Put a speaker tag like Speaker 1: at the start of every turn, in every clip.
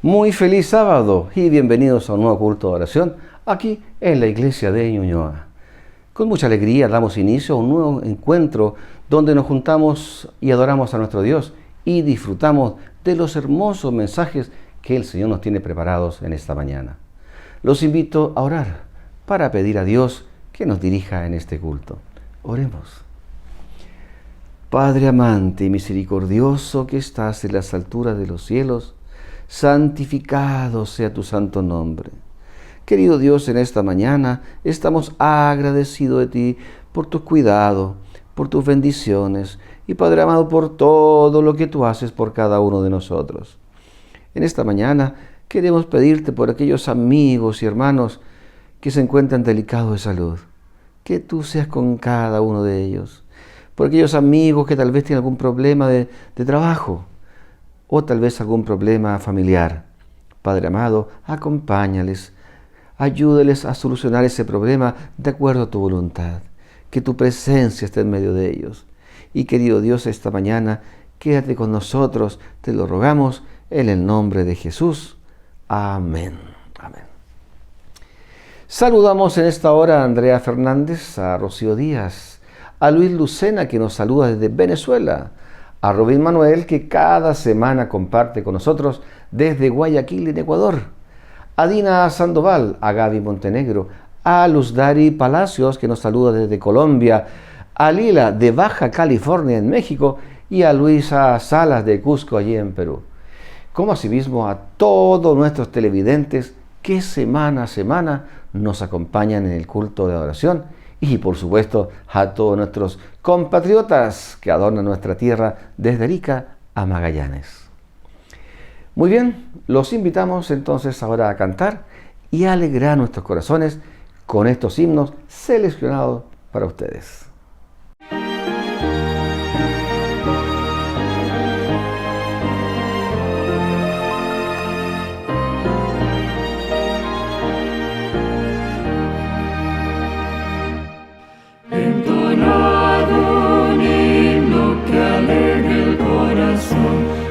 Speaker 1: Muy feliz sábado y bienvenidos a un nuevo culto de oración aquí en la iglesia de Ñuñoa. Con mucha alegría damos inicio a un nuevo encuentro donde nos juntamos y adoramos a nuestro Dios y disfrutamos de los hermosos mensajes que el Señor nos tiene preparados en esta mañana. Los invito a orar para pedir a Dios que nos dirija en este culto. Oremos. Padre amante y misericordioso que estás en las alturas de los cielos, santificado sea tu santo nombre. Querido Dios, en esta mañana estamos agradecidos de ti por tu cuidado, por tus bendiciones y, Padre amado, por todo lo que tú haces por cada uno de nosotros. En esta mañana queremos pedirte por aquellos amigos y hermanos que se encuentran delicados de salud, que tú seas con cada uno de ellos. Por aquellos amigos que tal vez tienen algún problema de trabajo, o tal vez algún problema familiar. Padre amado, acompáñales, ayúdales a solucionar ese problema de acuerdo a tu voluntad. Que tu presencia esté en medio de ellos. Y querido Dios, esta mañana, quédate con nosotros, te lo rogamos, en el nombre de Jesús. Amén. Amén. Saludamos en esta hora a Andrea Fernández, a Rocío Díaz, a Luis Lucena, que nos saluda desde Venezuela, a Robin Manuel, que cada semana comparte con nosotros desde Guayaquil, en Ecuador, a Dina Sandoval, a Gaby Montenegro, a Luzdari Palacios, que nos saluda desde Colombia, a Lila de Baja California, en México, y a Luisa Salas de Cusco, allí en Perú. Como asimismo a todos nuestros televidentes que semana a semana nos acompañan en el culto de adoración, y por supuesto a todos nuestros compatriotas que adornan nuestra tierra desde Arica a Magallanes. Muy bien, los invitamos entonces ahora a cantar y a alegrar nuestros corazones con estos himnos seleccionados para ustedes.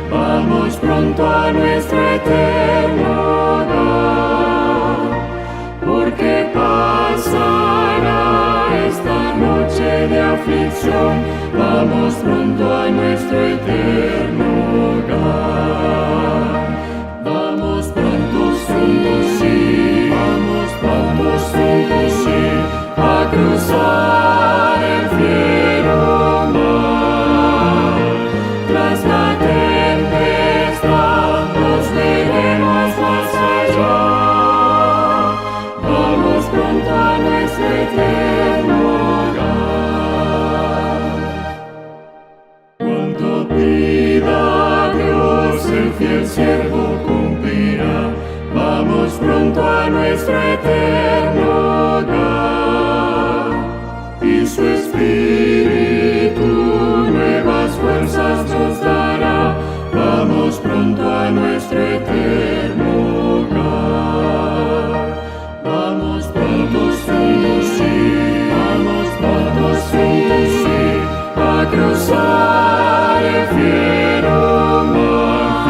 Speaker 2: Vamos pronto a nuestro eterno hogar, porque pasará esta noche de aflicción. Vamos pronto a nuestro eterno hogar. Vamos pronto, Señor. pronto a nuestro eterno hogar, y su Espíritu nuevas fuerzas nos dará. Vamos pronto a nuestro eterno hogar. Vamos pronto, sí, vamos pronto, sí, a cruzar el fiero mar,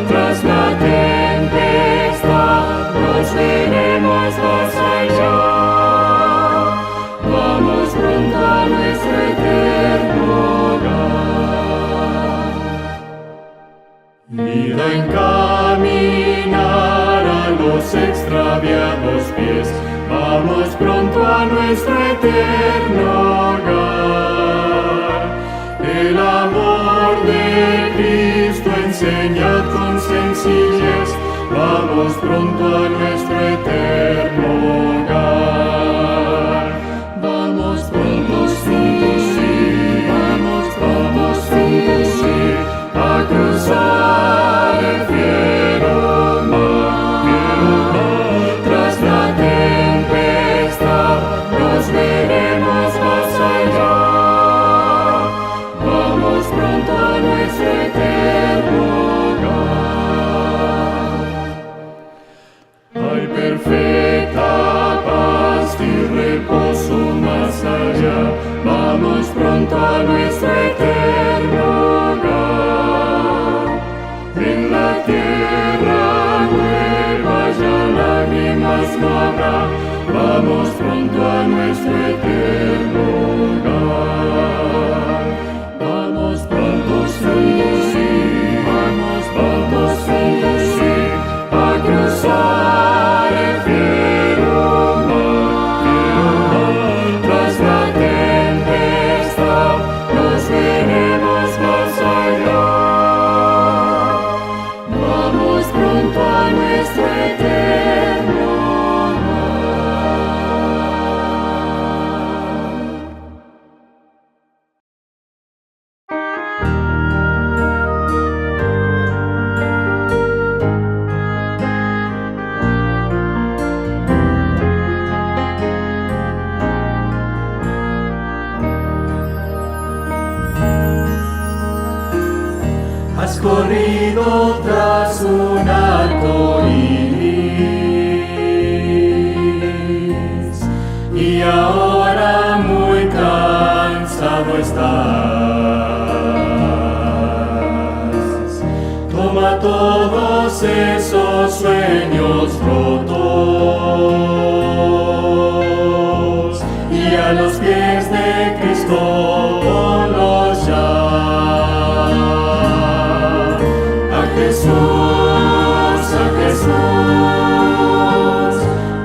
Speaker 2: tras la tempestad nos veremos más allá. Vamos pronto a nuestro eterno hogar. Vida encaminar a los extraviados pies, vamos pronto a nuestro eterno hogar. El amor de Cristo enseñad con sencillez, vamos pronto a nuestro eterno hogar. Vamos pronto, sí, vamos pronto, sí, a cruzar el fiero mar, tras la tempestad nos veremos más allá. Vamos pronto a nuestro eterno hogar. Hay perfecta paz y reposo más allá. Vamos pronto a nuestro eterno hogar. En la tierra nueva ya lágrimas no habrá. Vamos pronto a nuestro eterno hogar. Vamos pronto, sí, vamos pronto, sí, a cruzar el fiero mar, tras la tempestad nos veremos más allá. Vamos pronto a nuestro eterno Has corrido tras un arco iris y ahora muy cansado estás. Toma todos esos sueños rotos y a los pies de Cristo ponlos ya.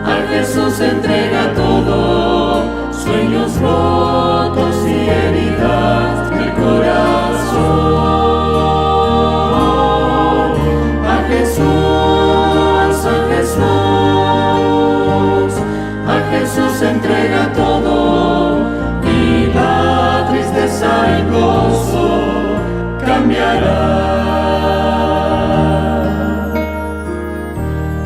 Speaker 2: A Jesús entrega todo, sueños rotos y heridas del corazón. A Jesús entrega todo, y la tristeza en gozo cambiará.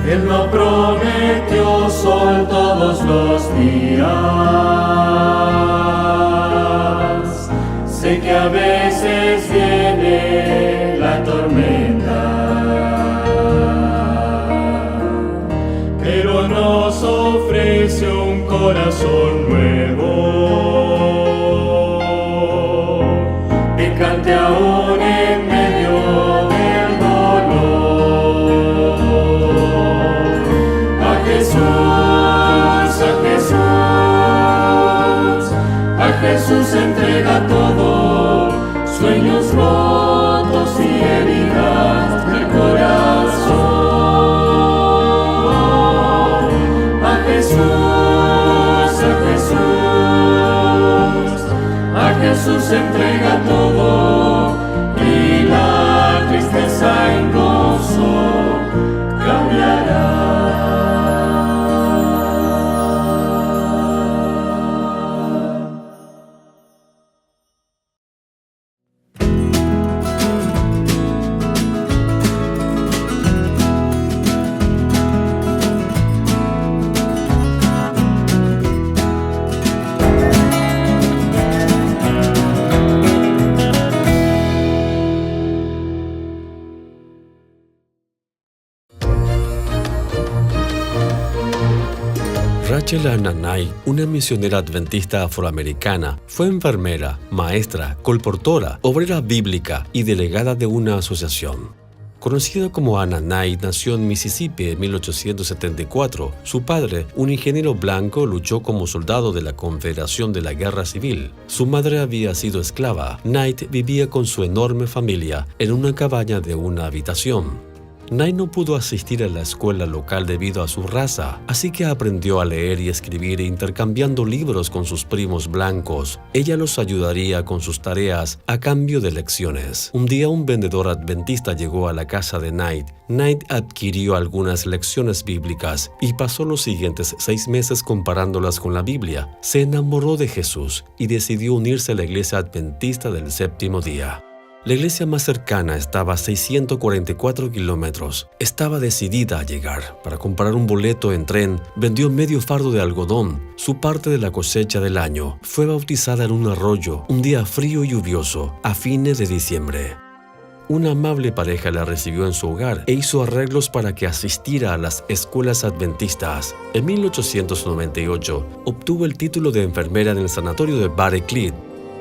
Speaker 2: Él no prometió sol todos los días. Sé que a veces viene la tormenta, pero nos ofrece un corazón nuevo que cante aún en medio del dolor. A Jesús entrega todo, sueños rotos y heridas del corazón. A Jesús entrega todo, y la tristeza en gozo cambiará.
Speaker 3: Rachel Anna Knight, una misionera adventista afroamericana, fue enfermera, maestra, colportora, obrera bíblica y delegada de una asociación. Conocida como Anna Knight, nació en Mississippi en 1874. Su padre, un ingeniero blanco, luchó como soldado de la Confederación de la Guerra Civil. Su madre había sido esclava. Knight vivía con su enorme familia en una cabaña de una habitación. Knight no pudo asistir a la escuela local debido a su raza, así que aprendió a leer y escribir intercambiando libros con sus primos blancos. Ella los ayudaría con sus tareas a cambio de lecciones. Un día un vendedor adventista llegó a la casa de Knight. Knight adquirió algunas lecciones bíblicas y pasó los siguientes 6 meses comparándolas con la Biblia. Se enamoró de Jesús y decidió unirse a la iglesia adventista del séptimo día. La iglesia más cercana estaba a 644 kilómetros. Estaba decidida a llegar. Para comprar un boleto en tren, vendió medio fardo de algodón, su parte de la cosecha del año. Fue bautizada en un arroyo, un día frío y lluvioso, a fines de diciembre. Una amable pareja la recibió en su hogar e hizo arreglos para que asistiera a las escuelas adventistas. En 1898, obtuvo el título de enfermera en el sanatorio de Battle Creek.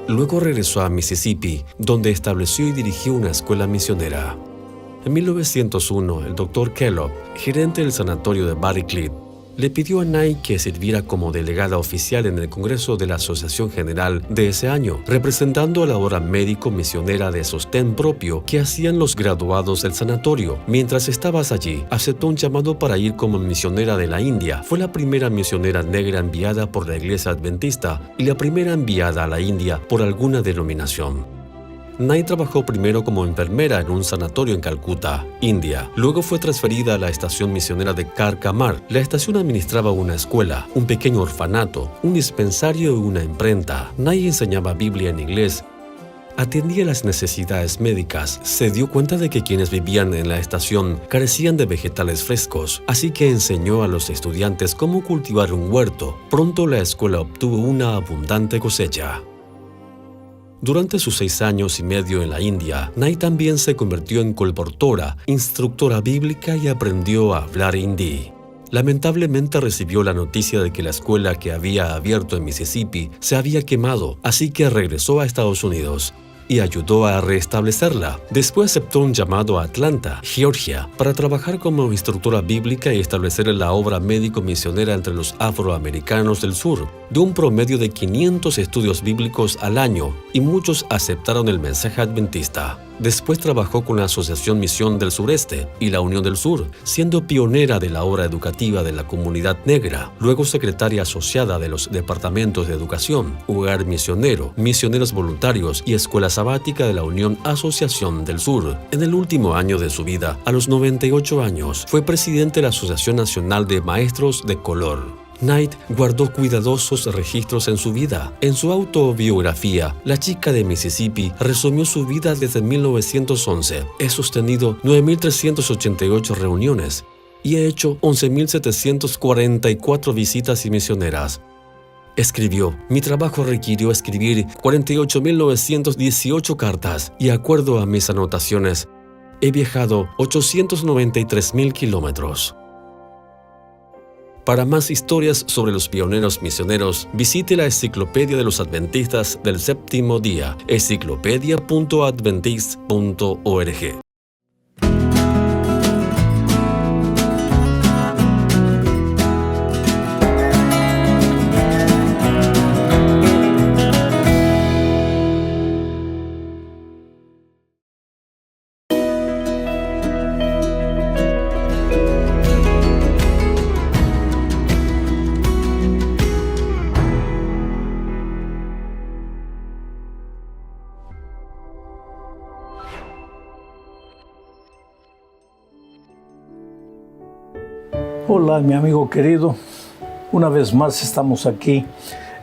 Speaker 3: Luego regresó a Mississippi, donde estableció y dirigió una escuela misionera. En 1901, el Dr. Kellogg, gerente del sanatorio de Battle Creek, le pidió a Knight que sirviera como delegada oficial en el Congreso de la Asociación General de ese año, representando a la obra médico-misionera de sostén propio que hacían los graduados del sanatorio. Mientras estabas allí, aceptó un llamado para ir como misionera de la India. Fue la primera misionera negra enviada por la Iglesia Adventista y la primera enviada a la India por alguna denominación. Knight trabajó primero como enfermera en un sanatorio en Calcuta, India. Luego fue transferida a la estación misionera de Karkamar. La estación administraba una escuela, un pequeño orfanato, un dispensario y una imprenta. Knight enseñaba Biblia en inglés. Atendía las necesidades médicas. Se dio cuenta de que quienes vivían en la estación carecían de vegetales frescos, así que enseñó a los estudiantes cómo cultivar un huerto. Pronto la escuela obtuvo una abundante cosecha. Durante sus 6 años y medio en la India, Knight también se convirtió en colportora, instructora bíblica y aprendió a hablar hindi. Lamentablemente recibió la noticia de que la escuela que había abierto en Mississippi se había quemado, así que regresó a Estados Unidos y ayudó a restablecerla. Después aceptó un llamado a Atlanta, Georgia, para trabajar como instructora bíblica y establecer la obra médico-misionera entre los afroamericanos del sur, de un promedio de 500 estudios bíblicos al año, y muchos aceptaron el mensaje adventista. Después trabajó con la Asociación Misión del Sureste y la Unión del Sur, siendo pionera de la obra educativa de la comunidad negra, luego secretaria asociada de los departamentos de educación, hogar misionero, misioneros voluntarios y escuela sabática de la Unión Asociación del Sur. En el último año de su vida, a los 98 años, fue presidente de la Asociación Nacional de Maestros de Color. Knight guardó cuidadosos registros en su vida. En su autobiografía, La chica de Mississippi, resumió su vida desde 1911. He sostenido 9.388 reuniones y he hecho 11.744 visitas y misioneras. Escribió: mi trabajo requirió escribir 48.918 cartas y, de acuerdo a mis anotaciones, he viajado 893.000 kilómetros. Para más historias sobre los pioneros misioneros, visite la Enciclopedia de los Adventistas del Séptimo Día, enciclopedia.adventist.org.
Speaker 4: Hola, mi amigo querido. Una vez más estamos aquí,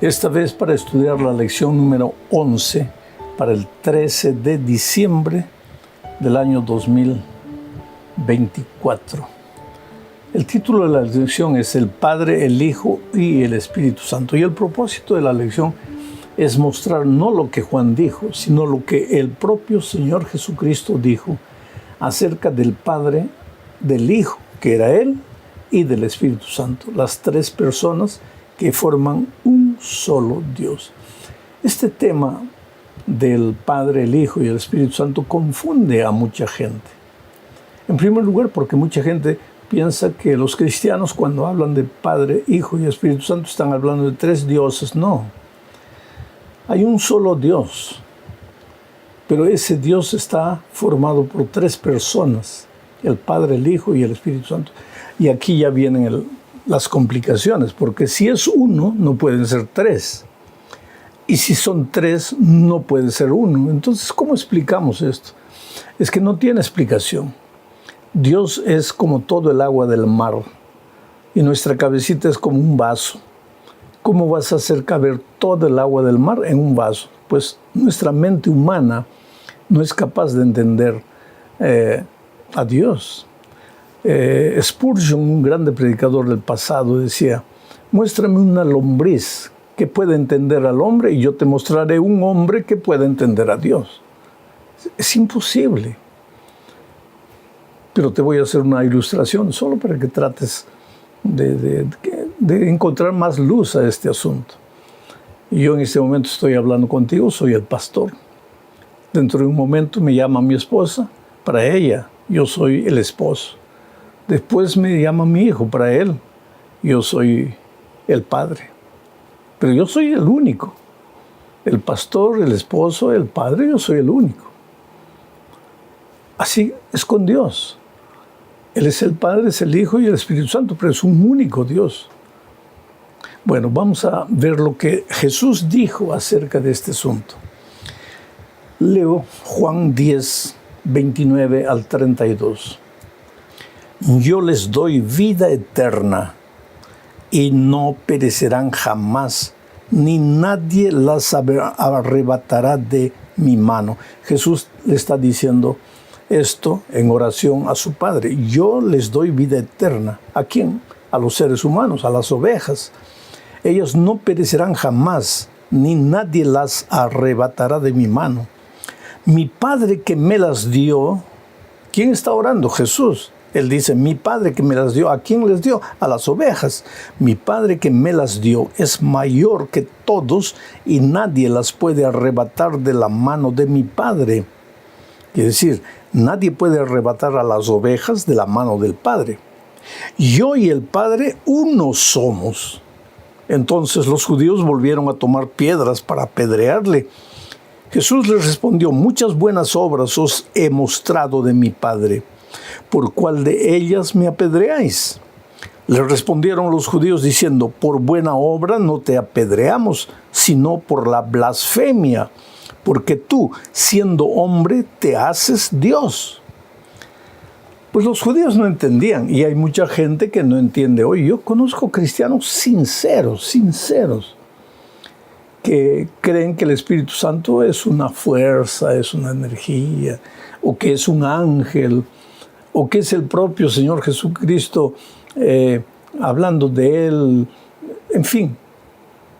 Speaker 4: esta vez para estudiar la lección número 11 para el 13 de diciembre del año 2024. El título de la lección es El Padre, el Hijo y el Espíritu Santo. Y el propósito de la lección es mostrar no lo que Juan dijo, sino lo que el propio Señor Jesucristo dijo acerca del Padre, del Hijo, que era Él, y del Espíritu Santo, las tres personas que forman un solo Dios. Este tema del Padre, el Hijo y el Espíritu Santo confunde a mucha gente. En primer lugar, porque mucha gente piensa que los cristianos, cuando hablan de Padre, Hijo y Espíritu Santo, están hablando de tres dioses. No. Hay un solo Dios, pero ese Dios está formado por tres personas, el Padre, el Hijo y el Espíritu Santo. Y aquí ya vienen las complicaciones, porque si es uno, no pueden ser tres. Y si son tres, no puede ser uno. Entonces, ¿cómo explicamos esto? Es que no tiene explicación. Dios es como todo el agua del mar y nuestra cabecita es como un vaso. ¿Cómo vas a hacer caber todo el agua del mar en un vaso? Pues nuestra mente humana no es capaz de entender a Dios. Spurgeon, un grande predicador del pasado, decía: muéstrame una lombriz que pueda entender al hombre y yo te mostraré un hombre que pueda entender a Dios. Es imposible. Pero te voy a hacer una ilustración solo para que trates de encontrar más luz a este asunto. Y yo en este momento estoy hablando contigo, soy el pastor. Dentro de un momento me llama mi esposa, para ella yo soy el esposo. Después me llama mi hijo, para él yo soy el padre. Pero yo soy el único. El pastor, el esposo, el padre, yo soy el único. Así es con Dios. Él es el Padre, es el Hijo y el Espíritu Santo, pero es un único Dios. Bueno, vamos a ver lo que Jesús dijo acerca de este asunto. Leo Juan 10, 29 al 32. Yo les doy vida eterna y no perecerán jamás, ni nadie las arrebatará de mi mano. Jesús le está diciendo esto en oración a su Padre. Yo les doy vida eterna. ¿A quién? A los seres humanos, a las ovejas. Ellas no perecerán jamás, ni nadie las arrebatará de mi mano. Mi Padre que me las dio, ¿quién está orando? Jesús. Él dice, mi Padre que me las dio, ¿a quién les dio? A las ovejas. Mi Padre que me las dio es mayor que todos y nadie las puede arrebatar de la mano de mi Padre. Es decir, nadie puede arrebatar a las ovejas de la mano del Padre. Yo y el Padre uno somos. Entonces los judíos volvieron a tomar piedras para apedrearle. Jesús les respondió, muchas buenas obras os he mostrado de mi Padre. ¿Por cuál de ellas me apedreáis? Le respondieron los judíos diciendo, por buena obra no te apedreamos, sino por la blasfemia, porque tú, siendo hombre, te haces Dios. Pues los judíos no entendían, y hay mucha gente que no entiende hoy. Yo conozco cristianos sinceros, que creen que el Espíritu Santo es una fuerza, es una energía, o que es un ángel, o que es el propio Señor Jesucristo hablando de Él, en fin.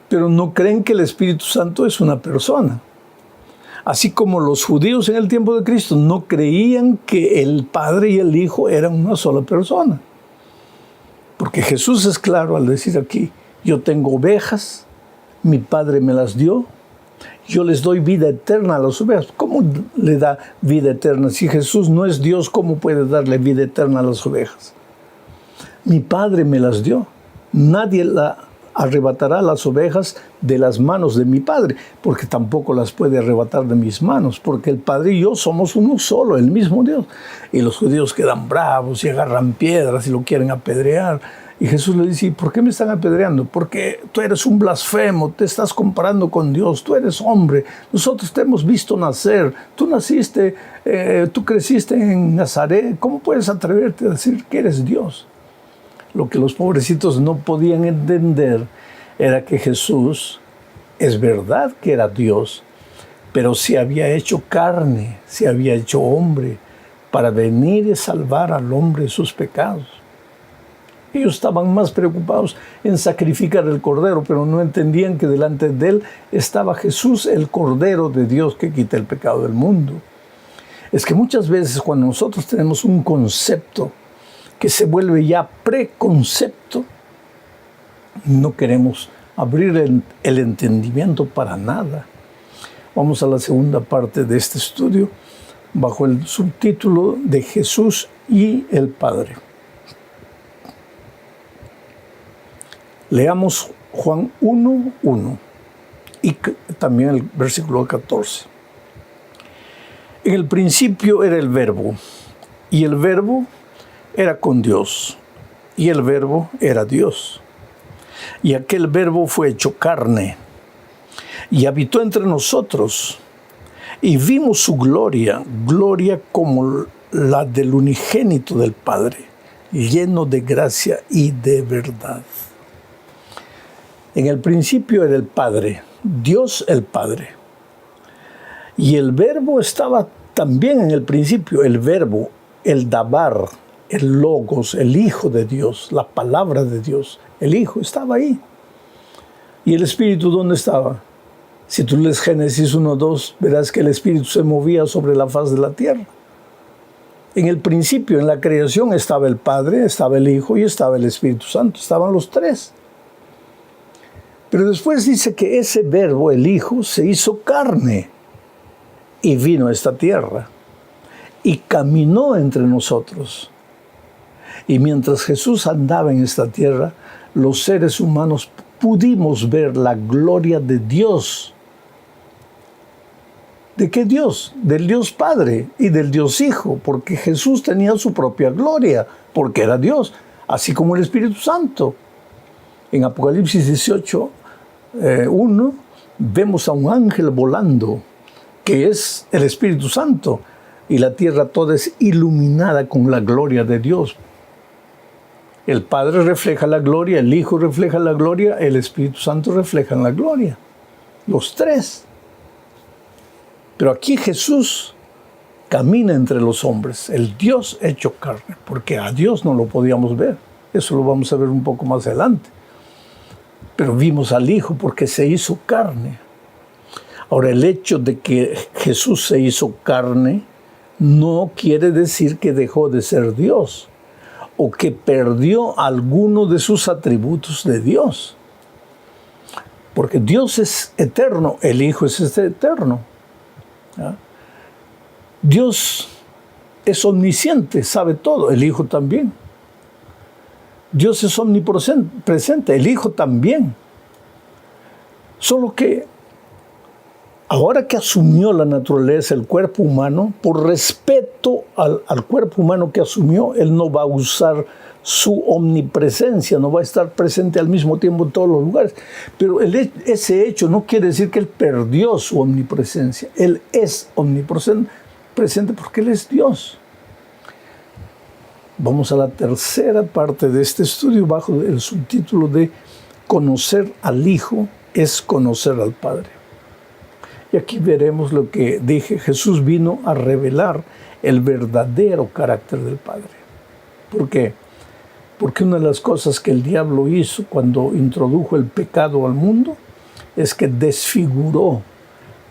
Speaker 4: Pero no creen que el Espíritu Santo es una persona. Así como los judíos en el tiempo de Cristo no creían que el Padre y el Hijo eran una sola persona. Porque Jesús es claro al decir aquí, yo tengo ovejas, mi Padre me las dio, yo les doy vida eterna a las ovejas. ¿Cómo le da vida eterna? Si Jesús no es Dios, ¿cómo puede darle vida eterna a las ovejas? Mi Padre me las dio. Nadie arrebatará las ovejas de las manos de mi Padre, porque tampoco las puede arrebatar de mis manos, porque el Padre y yo somos uno solo, el mismo Dios. Y los judíos quedan bravos y agarran piedras y lo quieren apedrear. Y Jesús le dice, ¿por qué me están apedreando? Porque tú eres un blasfemo, te estás comparando con Dios, tú eres hombre, nosotros te hemos visto nacer, tú naciste, tú creciste en Nazaret, ¿cómo puedes atreverte a decir que eres Dios? Lo que los pobrecitos no podían entender era que Jesús, es verdad que era Dios, pero se había hecho carne, se había hecho hombre, para venir y salvar al hombre de sus pecados. Ellos estaban más preocupados en sacrificar el Cordero, pero no entendían que delante de él estaba Jesús, el Cordero de Dios que quita el pecado del mundo. Es que muchas veces cuando nosotros tenemos un concepto que se vuelve ya preconcepto, no queremos abrir el entendimiento para nada. Vamos a la segunda parte de este estudio, bajo el subtítulo de Jesús y el Padre. Leamos Juan 1:1 y también el versículo 14. En el principio era el Verbo, y el Verbo era con Dios, y el Verbo era Dios. Y aquel Verbo fue hecho carne, y habitó entre nosotros, y vimos su gloria, gloria como la del unigénito del Padre, lleno de gracia y de verdad. En el principio era el Padre, Dios el Padre. Y el Verbo estaba también en el principio, el Verbo, el Dabar, el Logos, el Hijo de Dios, la palabra de Dios. El Hijo estaba ahí. ¿Y el Espíritu dónde estaba? Si tú lees Génesis 1:2, verás que el Espíritu se movía sobre la faz de la tierra. En el principio, en la creación, estaba el Padre, estaba el Hijo y estaba el Espíritu Santo. Estaban los tres. Pero después dice que ese Verbo, el Hijo, se hizo carne y vino a esta tierra y caminó entre nosotros. Y mientras Jesús andaba en esta tierra, los seres humanos pudimos ver la gloria de Dios. ¿De qué Dios? Del Dios Padre y del Dios Hijo, porque Jesús tenía su propia gloria, porque era Dios, así como el Espíritu Santo. En Apocalipsis 18:1 vemos a un ángel volando, que es el Espíritu Santo, y la tierra toda es iluminada con la gloria de Dios. El Padre refleja la gloria, el Hijo refleja la gloria, el Espíritu Santo refleja la gloria. Los tres. Pero aquí Jesús camina entre los hombres, el Dios hecho carne, porque a Dios no lo podíamos ver. Eso lo vamos a ver un poco más adelante. Pero vimos al Hijo porque se hizo carne. Ahora, el hecho de que Jesús se hizo carne no quiere decir que dejó de ser Dios o que perdió alguno de sus atributos de Dios. Porque Dios es eterno, el Hijo es eterno. ¿Ya? Dios es omnisciente, sabe todo, el Hijo también. Dios es omnipresente, el Hijo también. Solo que ahora que asumió la naturaleza, el cuerpo humano, por respeto al cuerpo humano que asumió, Él no va a usar su omnipresencia, no va a estar presente al mismo tiempo en todos los lugares. Pero ese hecho no quiere decir que Él perdió su omnipresencia. Él es omnipresente porque Él es Dios. Vamos a la tercera parte de este estudio bajo el subtítulo de Conocer al Hijo es conocer al Padre. Y aquí veremos lo que dije. Jesús vino a revelar el verdadero carácter del Padre. ¿Por qué? Porque una de las cosas que el diablo hizo cuando introdujo el pecado al mundo es que desfiguró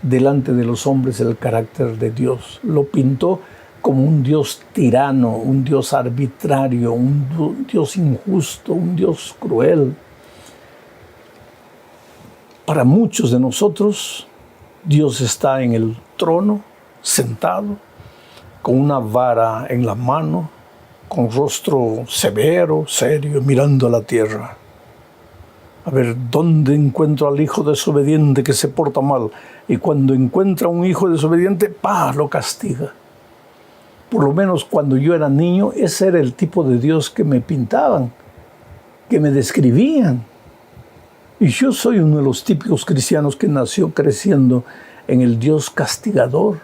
Speaker 4: delante de los hombres el carácter de Dios. Lo pintó como un Dios tirano, un Dios arbitrario, un Dios injusto, un Dios cruel. Para muchos de nosotros, Dios está en el trono, sentado, con una vara en la mano, con rostro severo, serio, mirando a la tierra. A ver, ¿dónde encuentro al hijo desobediente que se porta mal? Y cuando encuentra un hijo desobediente, ¡pah!, lo castiga. Por lo menos cuando yo era niño, ese era el tipo de Dios que me pintaban, que me describían. Y yo soy uno de los típicos cristianos que nació creciendo en el Dios castigador.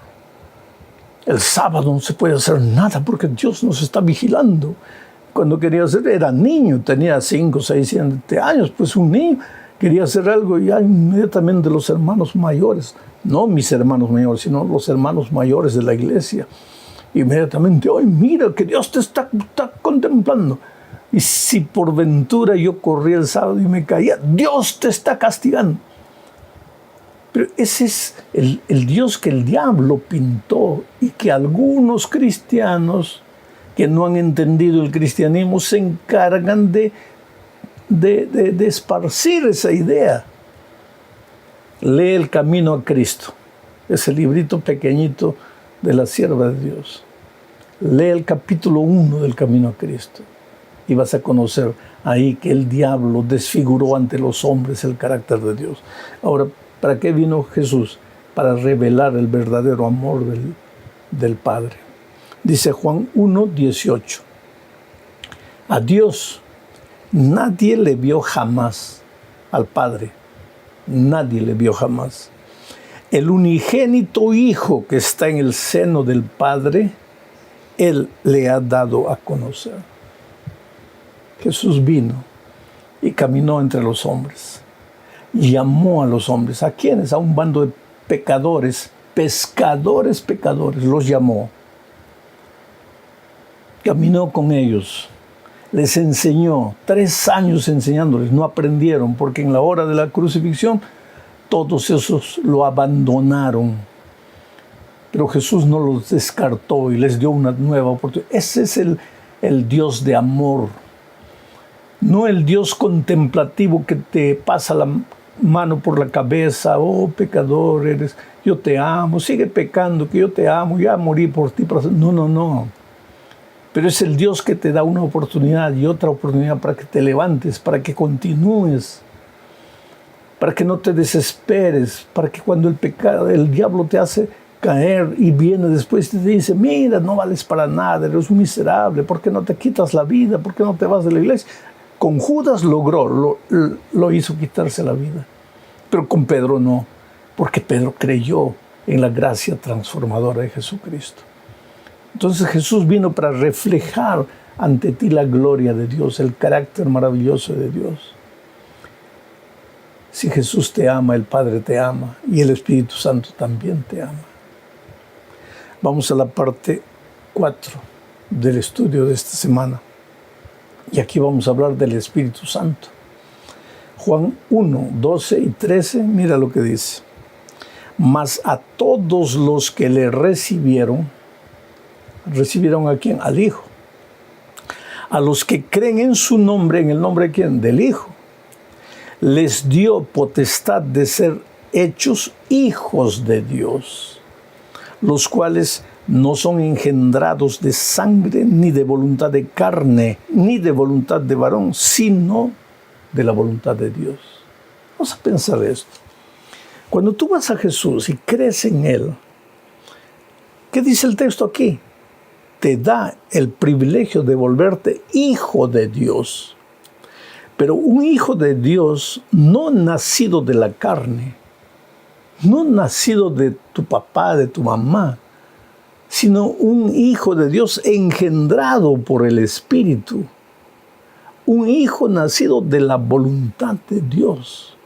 Speaker 4: El sábado no se puede hacer nada porque Dios nos está vigilando. Cuando quería hacer, era niño, tenía 5, 6, 7 años, pues un niño quería hacer algo y ya inmediatamente los hermanos mayores, no mis hermanos mayores, sino los hermanos mayores de la iglesia, inmediatamente, ¡ay, mira que Dios te está contemplando! Y si por ventura yo corría el sábado y me caía, Dios te está castigando. Pero ese es el Dios que el diablo pintó y que algunos cristianos que no han entendido el cristianismo se encargan de esparcir esa idea. Lee El Camino a Cristo, ese librito pequeñito de la sierva de Dios. Lee el capítulo 1 del Camino a Cristo y vas a conocer ahí que el diablo desfiguró ante los hombres el carácter de Dios. Ahora, ¿para qué vino Jesús? Para revelar el verdadero amor del Padre. Dice Juan 1:18. A Dios nadie le vio jamás, al Padre. Nadie le vio jamás. El unigénito Hijo que está en el seno del Padre, Él le ha dado a conocer. Jesús vino y caminó entre los hombres. Llamó a los hombres. ¿A quiénes? A un bando de pecadores, pescadores, los llamó. Caminó con ellos. Les enseñó, 3 años enseñándoles, no aprendieron, porque en la hora de la crucifixión todos esos lo abandonaron. Pero Jesús no los descartó y les dio una nueva oportunidad. Ese es el Dios de amor. No el Dios contemplativo que te pasa la mano por la cabeza. Oh, pecador eres, yo te amo, sigue pecando, que yo te amo, ya morí por ti. No. Pero es el Dios que te da una oportunidad y otra oportunidad para que te levantes, para que continúes, para que no te desesperes, para que cuando el diablo te hace caer y viene después y te dice, mira, no vales para nada, eres un miserable, ¿por qué no te quitas la vida? ¿Por qué no te vas de la iglesia? Con Judas lo hizo quitarse la vida, pero con Pedro no, porque Pedro creyó en la gracia transformadora de Jesucristo. Entonces Jesús vino para reflejar ante ti la gloria de Dios, el carácter maravilloso de Dios. Si Jesús te ama, el Padre te ama y el Espíritu Santo también te ama. Vamos a la parte 4 del estudio de esta semana. Y aquí vamos a hablar del Espíritu Santo. Juan 1, 12 y 13, mira lo que dice. Mas a todos los que le recibieron ¿a quién? Al Hijo. A los que creen en su nombre, ¿en el nombre de quién? Del Hijo. Les dio potestad de ser hechos hijos de Dios, los cuales no son engendrados de sangre, ni de voluntad de carne, ni de voluntad de varón, sino de la voluntad de Dios. Vamos a pensar esto. Cuando tú vas a Jesús y crees en Él, ¿qué dice el texto aquí? Te da el privilegio de volverte hijo de Dios. Pero un hijo de Dios no nacido de la carne, no nacido de tu papá, de tu mamá, sino un hijo de Dios engendrado por el Espíritu. Un hijo nacido de la voluntad de Dios.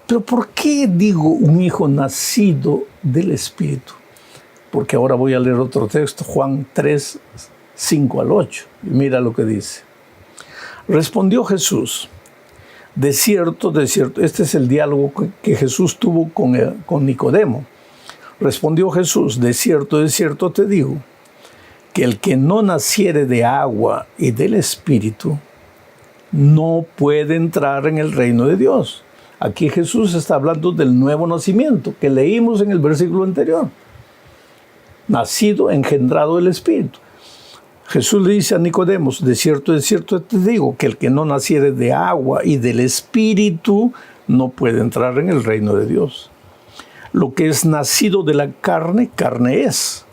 Speaker 4: Pero ¿por qué digo un hijo nacido del Espíritu? Porque ahora voy a leer otro texto, Juan 3, 5 al 8. Y mira lo que dice. Respondió Jesús, de cierto, este es el diálogo que Jesús tuvo con Nicodemo. Respondió Jesús, de cierto te digo, que el que no naciere de agua y del Espíritu, no puede entrar en el reino de Dios. Aquí Jesús está hablando del nuevo nacimiento que leímos en el versículo anterior. Nacido, engendrado del Espíritu. Jesús le dice a Nicodemo, de cierto te digo, que el que no naciere de agua y del Espíritu no puede entrar en el reino de Dios. Lo que es nacido de la carne, carne es.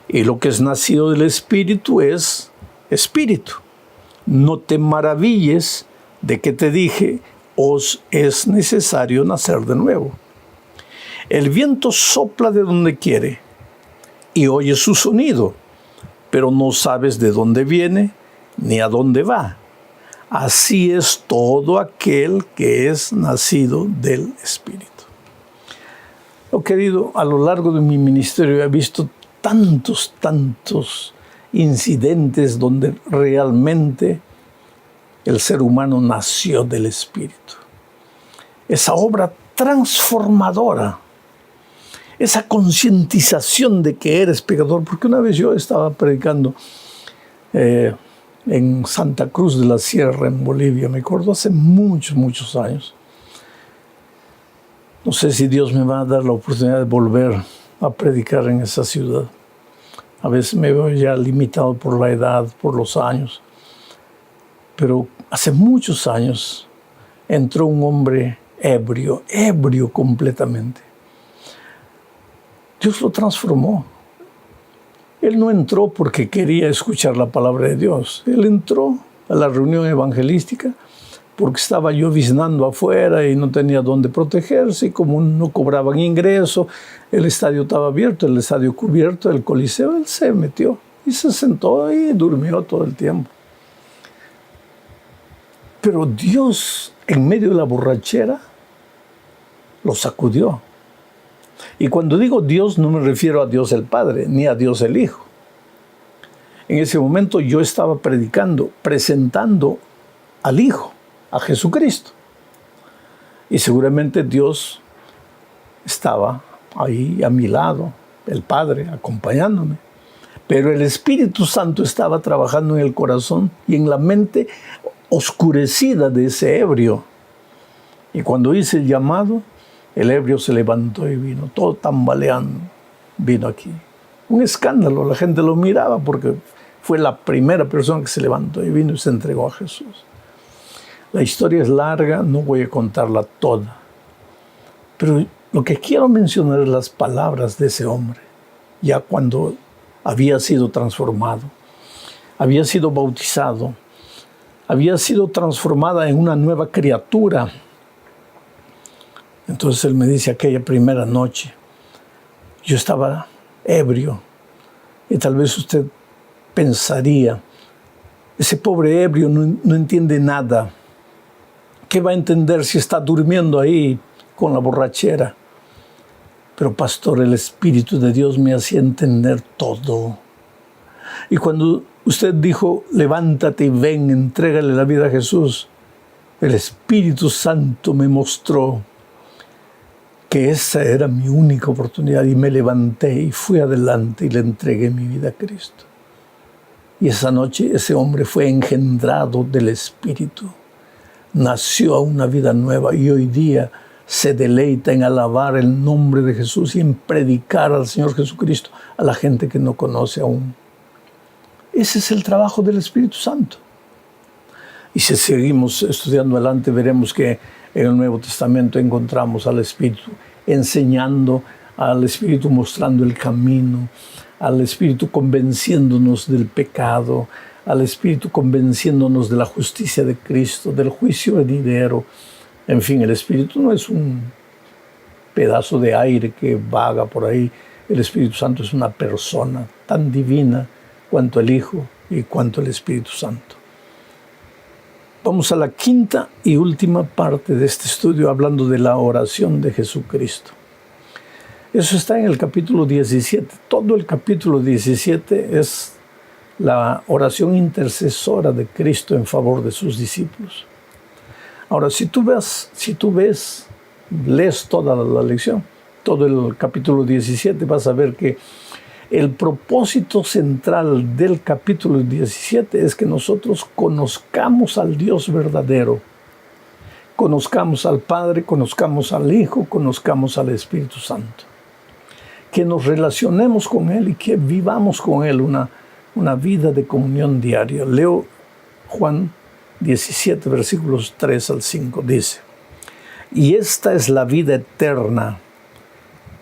Speaker 4: Y lo que es nacido del Espíritu es Espíritu. No te maravilles de que te dije, os es necesario nacer de nuevo. El viento sopla de donde quiere y oyes su sonido, pero no sabes de dónde viene ni a dónde va. Así es todo aquel que es nacido del Espíritu. Oh, querido, a lo largo de mi ministerio he visto tantos incidentes donde realmente el ser humano nació del Espíritu. Esa obra transformadora, esa concientización de que eres pecador. Porque una vez yo estaba predicando en Santa Cruz de la Sierra, en Bolivia, me acuerdo, hace muchos años. No sé si Dios me va a dar la oportunidad de volver a predicar en esa ciudad. A veces me veo ya limitado por la edad, por los años. Pero hace muchos años entró un hombre ebrio completamente. Dios lo transformó. Él no entró porque quería escuchar la palabra de Dios. Él entró a la reunión evangelística porque estaba lloviznando afuera y no tenía dónde protegerse, y como no cobraban ingreso, el estadio estaba abierto, el estadio cubierto, el coliseo, él se metió y se sentó y durmió todo el tiempo. Pero Dios, en medio de la borrachera, lo sacudió. Y cuando digo Dios, no me refiero a Dios el Padre, ni a Dios el Hijo. En ese momento yo estaba predicando, presentando al Hijo, a Jesucristo. Y seguramente Dios estaba ahí a mi lado, el Padre, acompañándome. Pero el Espíritu Santo estaba trabajando en el corazón y en la mente oscurecida de ese ebrio. Y cuando hice el llamado, el ebrio se levantó y vino, todo tambaleando, vino aquí. Un escándalo, la gente lo miraba porque fue la primera persona que se levantó y vino y se entregó a Jesús. La historia es larga, no voy a contarla toda. Pero lo que quiero mencionar es las palabras de ese hombre, ya cuando había sido transformado, había sido bautizado, había sido transformada en una nueva criatura. Entonces él me dice, aquella primera noche, yo estaba ebrio, y tal vez usted pensaría, ese pobre ebrio no entiende nada. ¿Qué va a entender si está durmiendo ahí con la borrachera? Pero pastor, el Espíritu de Dios me hacía entender todo. Y cuando usted dijo, levántate y ven, entrégale la vida a Jesús, el Espíritu Santo me mostró que esa era mi única oportunidad, y me levanté y fui adelante y le entregué mi vida a Cristo. Y esa noche ese hombre fue engendrado del Espíritu. Nació a una vida nueva y hoy día se deleita en alabar el nombre de Jesús y en predicar al Señor Jesucristo a la gente que no conoce aún. Ese es el trabajo del Espíritu Santo. Y si seguimos estudiando adelante, veremos que en el Nuevo Testamento encontramos al Espíritu enseñando, al Espíritu mostrando el camino, al Espíritu convenciéndonos del pecado, al Espíritu convenciéndonos de la justicia de Cristo, del juicio venidero. En fin, el Espíritu no es un pedazo de aire que vaga por ahí. El Espíritu Santo es una persona tan divina cuanto el Hijo y cuanto el Espíritu Santo. Vamos a la quinta y última parte de este estudio, hablando de la oración de Jesucristo. Eso está en el capítulo 17. Todo el capítulo 17 es la oración intercesora de Cristo en favor de sus discípulos. Ahora, si tú lees toda la lección, todo el capítulo 17, vas a ver que el propósito central del capítulo 17 es que nosotros conozcamos al Dios verdadero, conozcamos al Padre, conozcamos al Hijo, conozcamos al Espíritu Santo, que nos relacionemos con Él y que vivamos con Él una vida de comunión diaria. Leo Juan 17, versículos 3 al 5, dice: y esta es la vida eterna,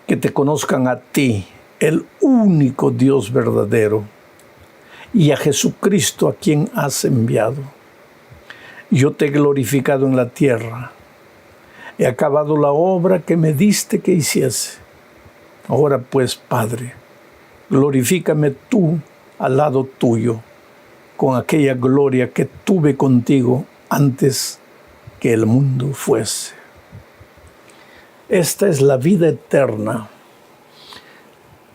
Speaker 4: que te conozcan a ti, el único Dios verdadero, y a Jesucristo a quien has enviado. Yo te he glorificado en la tierra, he acabado la obra que me diste que hiciese. Ahora pues, Padre, glorifícame tú al lado tuyo, con aquella gloria que tuve contigo antes que el mundo fuese. Esta es la vida eterna.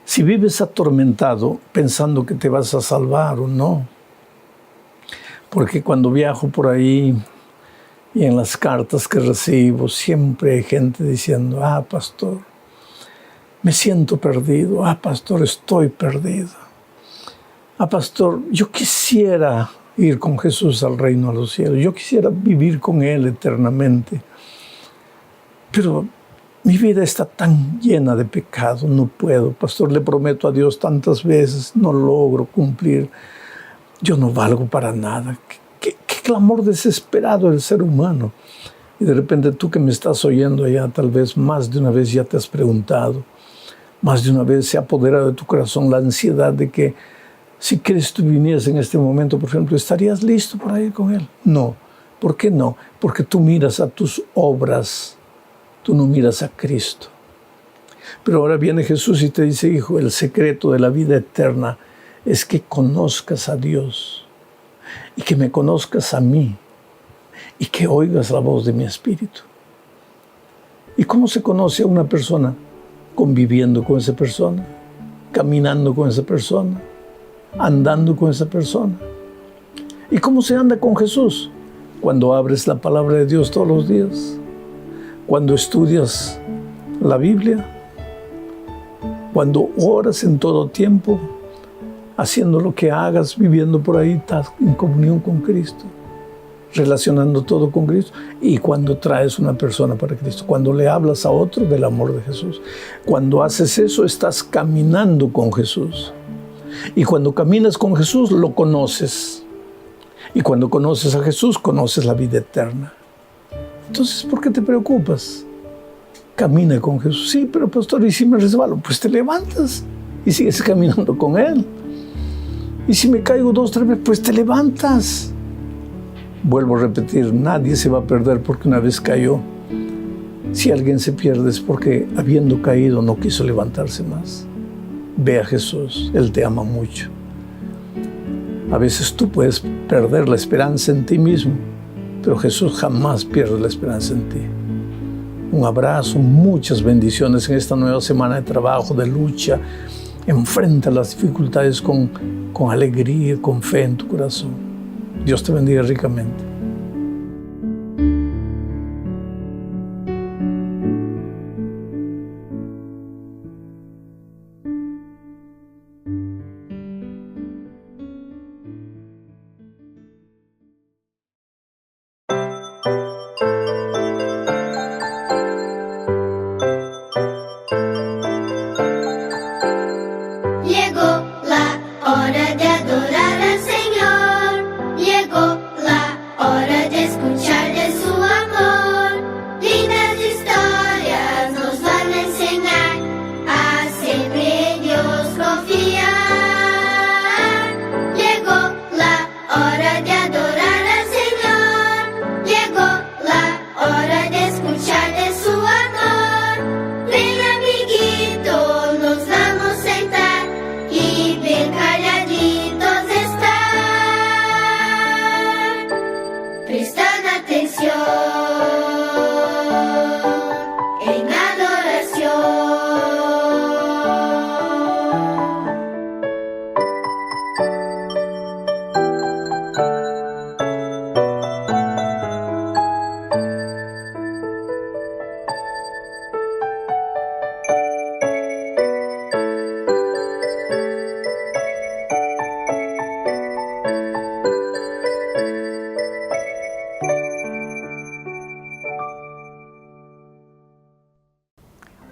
Speaker 4: Si vives atormentado pensando que te vas a salvar o no, porque cuando viajo por ahí y en las cartas que recibo siempre hay gente diciendo: pastor, Me siento perdido. Pastor, estoy perdido. Pastor, yo quisiera ir con Jesús al reino de los cielos. Yo quisiera vivir con Él eternamente. Pero mi vida está tan llena de pecado, no puedo. Pastor, le prometo a Dios tantas veces, no logro cumplir. Yo no valgo para nada. Qué clamor desesperado del ser humano. Y de repente tú que me estás oyendo allá, tal vez más de una vez ya te has preguntado, más de una vez se ha apoderado de tu corazón la ansiedad de que si Cristo viniese en este momento, por ejemplo, ¿estarías listo para ir con Él? No. ¿Por qué no? Porque tú miras a tus obras, tú no miras a Cristo. Pero ahora viene Jesús y te dice, hijo, el secreto de la vida eterna es que conozcas a Dios y que me conozcas a mí y que oigas la voz de mi espíritu. ¿Y cómo se conoce a una persona? Conviviendo con esa persona, caminando con esa persona, andando con esa persona. ¿Y cómo se anda con Jesús? Cuando abres la palabra de Dios todos los días, cuando estudias la Biblia, cuando oras en todo tiempo, haciendo lo que hagas, viviendo por ahí, estás en comunión con Cristo, relacionando todo con Cristo, y cuando traes una persona para Cristo, cuando le hablas a otro del amor de Jesús. Cuando haces eso, estás caminando con Jesús. Y cuando caminas con Jesús, lo conoces. Y cuando conoces a Jesús, conoces la vida eterna. Entonces, ¿por qué te preocupas? Camina con Jesús. Sí, pero pastor, ¿y si me resbalo? Pues te levantas y sigues caminando con Él. Y si me caigo 2 o 3 veces, pues te levantas. Vuelvo a repetir, nadie se va a perder porque una vez cayó. Si alguien se pierde es porque habiendo caído no quiso levantarse más. Ve a Jesús, Él te ama mucho. A veces tú puedes perder la esperanza en ti mismo, pero Jesús jamás pierde la esperanza en ti. Un abrazo, muchas bendiciones en esta nueva semana de trabajo, de lucha. Enfrenta las dificultades con alegría, con fe en tu corazón. Dios te bendiga ricamente.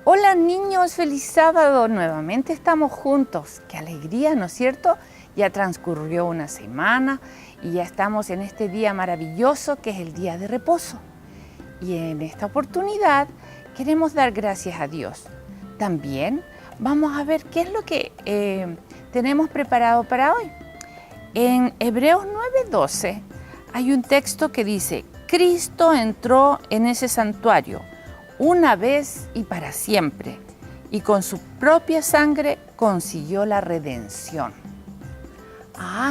Speaker 5: Hola niños, feliz sábado, nuevamente estamos juntos. Qué alegría, ¿no es cierto? Ya transcurrió una semana y ya estamos en este día maravilloso que es el día de reposo. Y en esta oportunidad queremos dar gracias a Dios. También vamos a ver qué es lo que tenemos preparado para hoy. En Hebreos 9:12 hay un texto que dice: Cristo entró en ese santuario una vez y para siempre, y con su propia sangre consiguió la redención.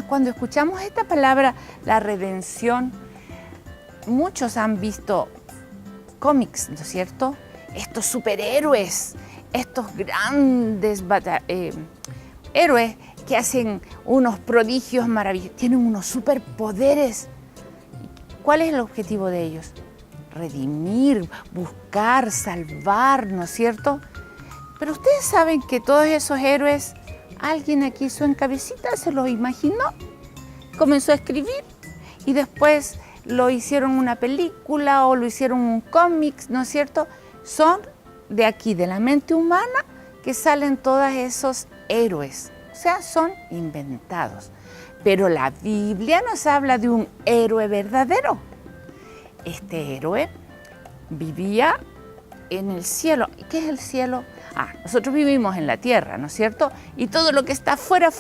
Speaker 5: Cuando escuchamos esta palabra, la redención, muchos han visto cómics, ¿no es cierto? Estos superhéroes, estos grandes héroes que hacen unos prodigios maravillosos, tienen unos superpoderes. ¿Cuál es el objetivo de ellos? Redimir, buscar, salvar, ¿no es cierto? Pero ustedes saben que todos esos héroes, alguien aquí en cabecita se los imaginó, comenzó a escribir y después lo hicieron una película o lo hicieron un cómic, ¿no es cierto? Son de aquí, de la mente humana, que salen todos esos héroes. O sea, son inventados. Pero la Biblia nos habla de un héroe verdadero. Este héroe vivía en el cielo. ¿Qué es el cielo? Nosotros vivimos en la tierra, ¿no es cierto? Y todo lo que está fuera,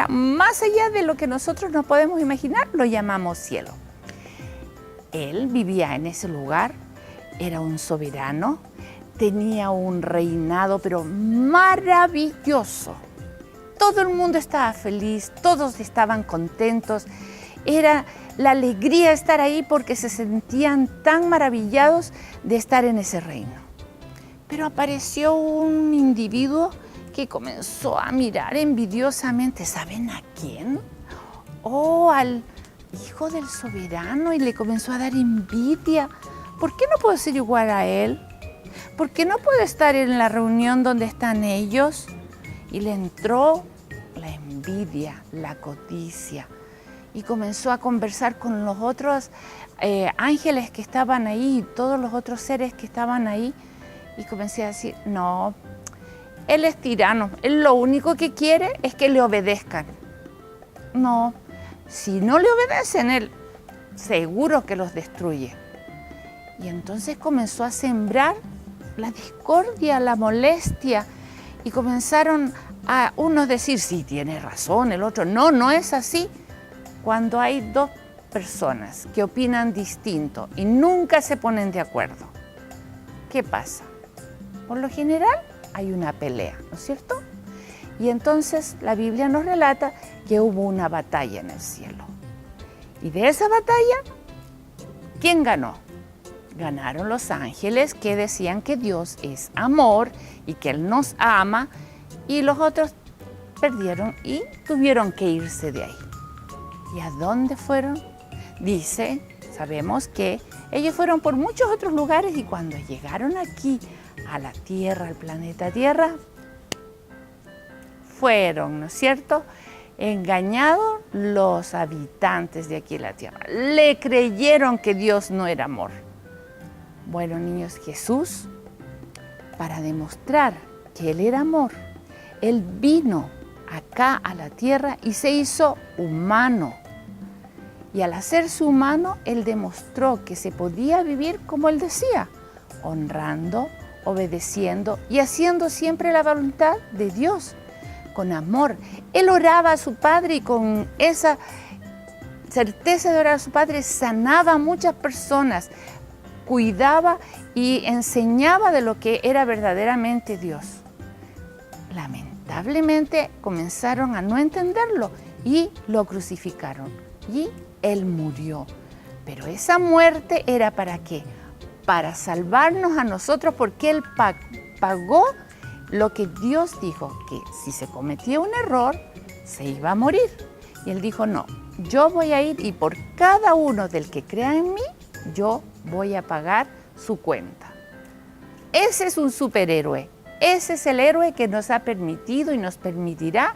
Speaker 5: más allá de lo que nosotros nos podemos imaginar, lo llamamos cielo. Él vivía en ese lugar, era un soberano, tenía un reinado, pero maravilloso. Todo el mundo estaba feliz, todos estaban contentos. Era la alegría estar ahí porque se sentían tan maravillados de estar en ese reino. Pero apareció un individuo que comenzó a mirar envidiosamente, ¿saben a quién? Al hijo del soberano, y le comenzó a dar envidia. ¿Por qué no puedo ser igual a él? ¿Por qué no puedo estar en la reunión donde están ellos? Y le entró la envidia, la codicia, y comenzó a conversar con los otros ángeles que estaban ahí, todos los otros seres que estaban ahí, y comencé a decir, no, él es tirano, él lo único que quiere es que le obedezcan. No, si no le obedecen, él seguro que los destruye. Y entonces comenzó a sembrar la discordia, la molestia, y comenzaron a unos decir, sí, tiene razón, el otro, no, no es así. Cuando hay dos personas que opinan distinto y nunca se ponen de acuerdo, ¿qué pasa? Por lo general hay una pelea, ¿no es cierto? Y entonces la Biblia nos relata que hubo una batalla en el cielo. Y de esa batalla, ¿quién ganó? Ganaron los ángeles, que decían que Dios es amor y que Él nos ama, y los otros perdieron y tuvieron que irse de ahí. ¿Y a dónde fueron? Dice, sabemos que ellos fueron por muchos otros lugares, y cuando llegaron aquí a la Tierra, al planeta Tierra, fueron, ¿no es cierto?, engañados los habitantes de aquí en la Tierra. Le creyeron que Dios no era amor. Bueno, niños, Jesús, para demostrar que Él era amor, Él vino acá a la tierra y se hizo humano. Y al hacerse humano, Él demostró que se podía vivir como Él decía, honrando, obedeciendo y haciendo siempre la voluntad de Dios, con amor. Él oraba a su Padre, y con esa certeza de orar a su Padre sanaba a muchas personas, cuidaba y enseñaba de lo que era verdaderamente Dios. Lamentablemente comenzaron a no entenderlo y lo crucificaron, y Él murió. Pero esa muerte era ¿para qué? Para salvarnos a nosotros, porque Él pagó lo que Dios dijo, que si se cometía un error, se iba a morir. Y Él dijo, no, yo voy a ir, y por cada uno del que crea en mí, yo voy a pagar su cuenta. Ese es un superhéroe. Ese es el héroe que nos ha permitido y nos permitirá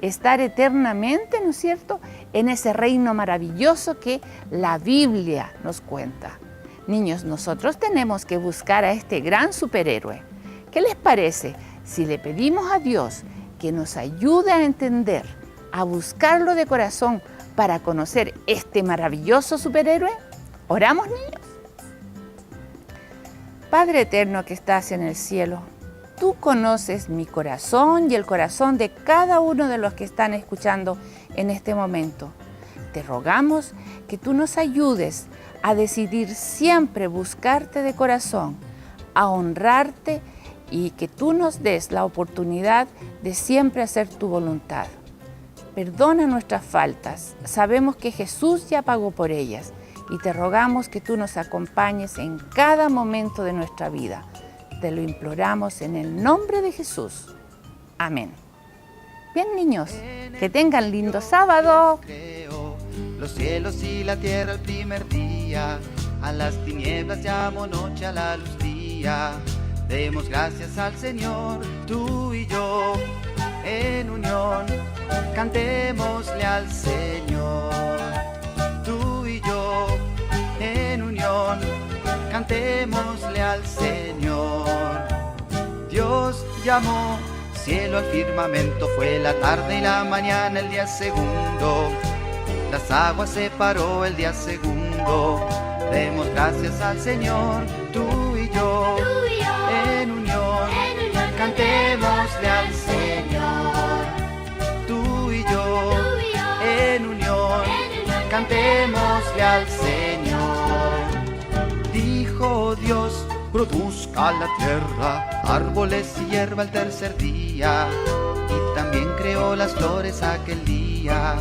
Speaker 5: estar eternamente, ¿no es cierto?, en ese reino maravilloso que la Biblia nos cuenta. Niños, nosotros tenemos que buscar a este gran superhéroe. ¿Qué les parece si le pedimos a Dios que nos ayude a entender, a buscarlo de corazón para conocer este maravilloso superhéroe? ¿Oramos, niños? Padre eterno que estás en el cielo, tú conoces mi corazón y el corazón de cada uno de los que están escuchando en este momento. Te rogamos que tú nos ayudes a decidir siempre buscarte de corazón, a honrarte, y que tú nos des la oportunidad de siempre hacer tu voluntad. Perdona nuestras faltas, sabemos que Jesús ya pagó por ellas, y te rogamos que tú nos acompañes en cada momento de nuestra vida. Te lo imploramos en el nombre de Jesús. Amén. Bien, niños, que tengan lindo sábado.
Speaker 6: Los cielos y la tierra el primer día, a las tinieblas llamo noche, a la luz día. Demos gracias al Señor, tú y yo, en unión, cantémosle al Señor. Tú y yo, en unión, cantémosle al Señor. Dios llamó cielo al firmamento, fue la tarde y la mañana el día segundo. Las aguas separó el día segundo. Demos gracias al Señor, tú y yo, en unión, cantémosle al Señor. Tú y yo, en unión, cantémosle al Señor. Dijo Dios, produzca la tierra árboles y hierba el tercer día, y también creó las flores aquel día.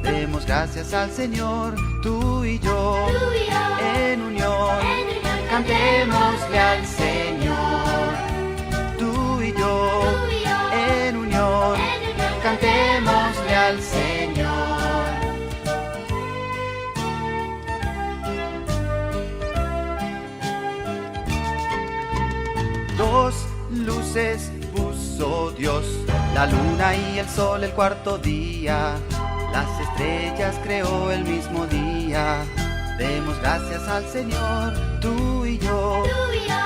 Speaker 6: Demos gracias al Señor, tú y yo, en unión, cantémosle al Señor. Tú y yo, en unión, cantémosle al Señor. Dos luces puso Dios, la luna y el sol el cuarto día. Las estrellas creó el mismo día. Demos gracias al Señor, tú y yo,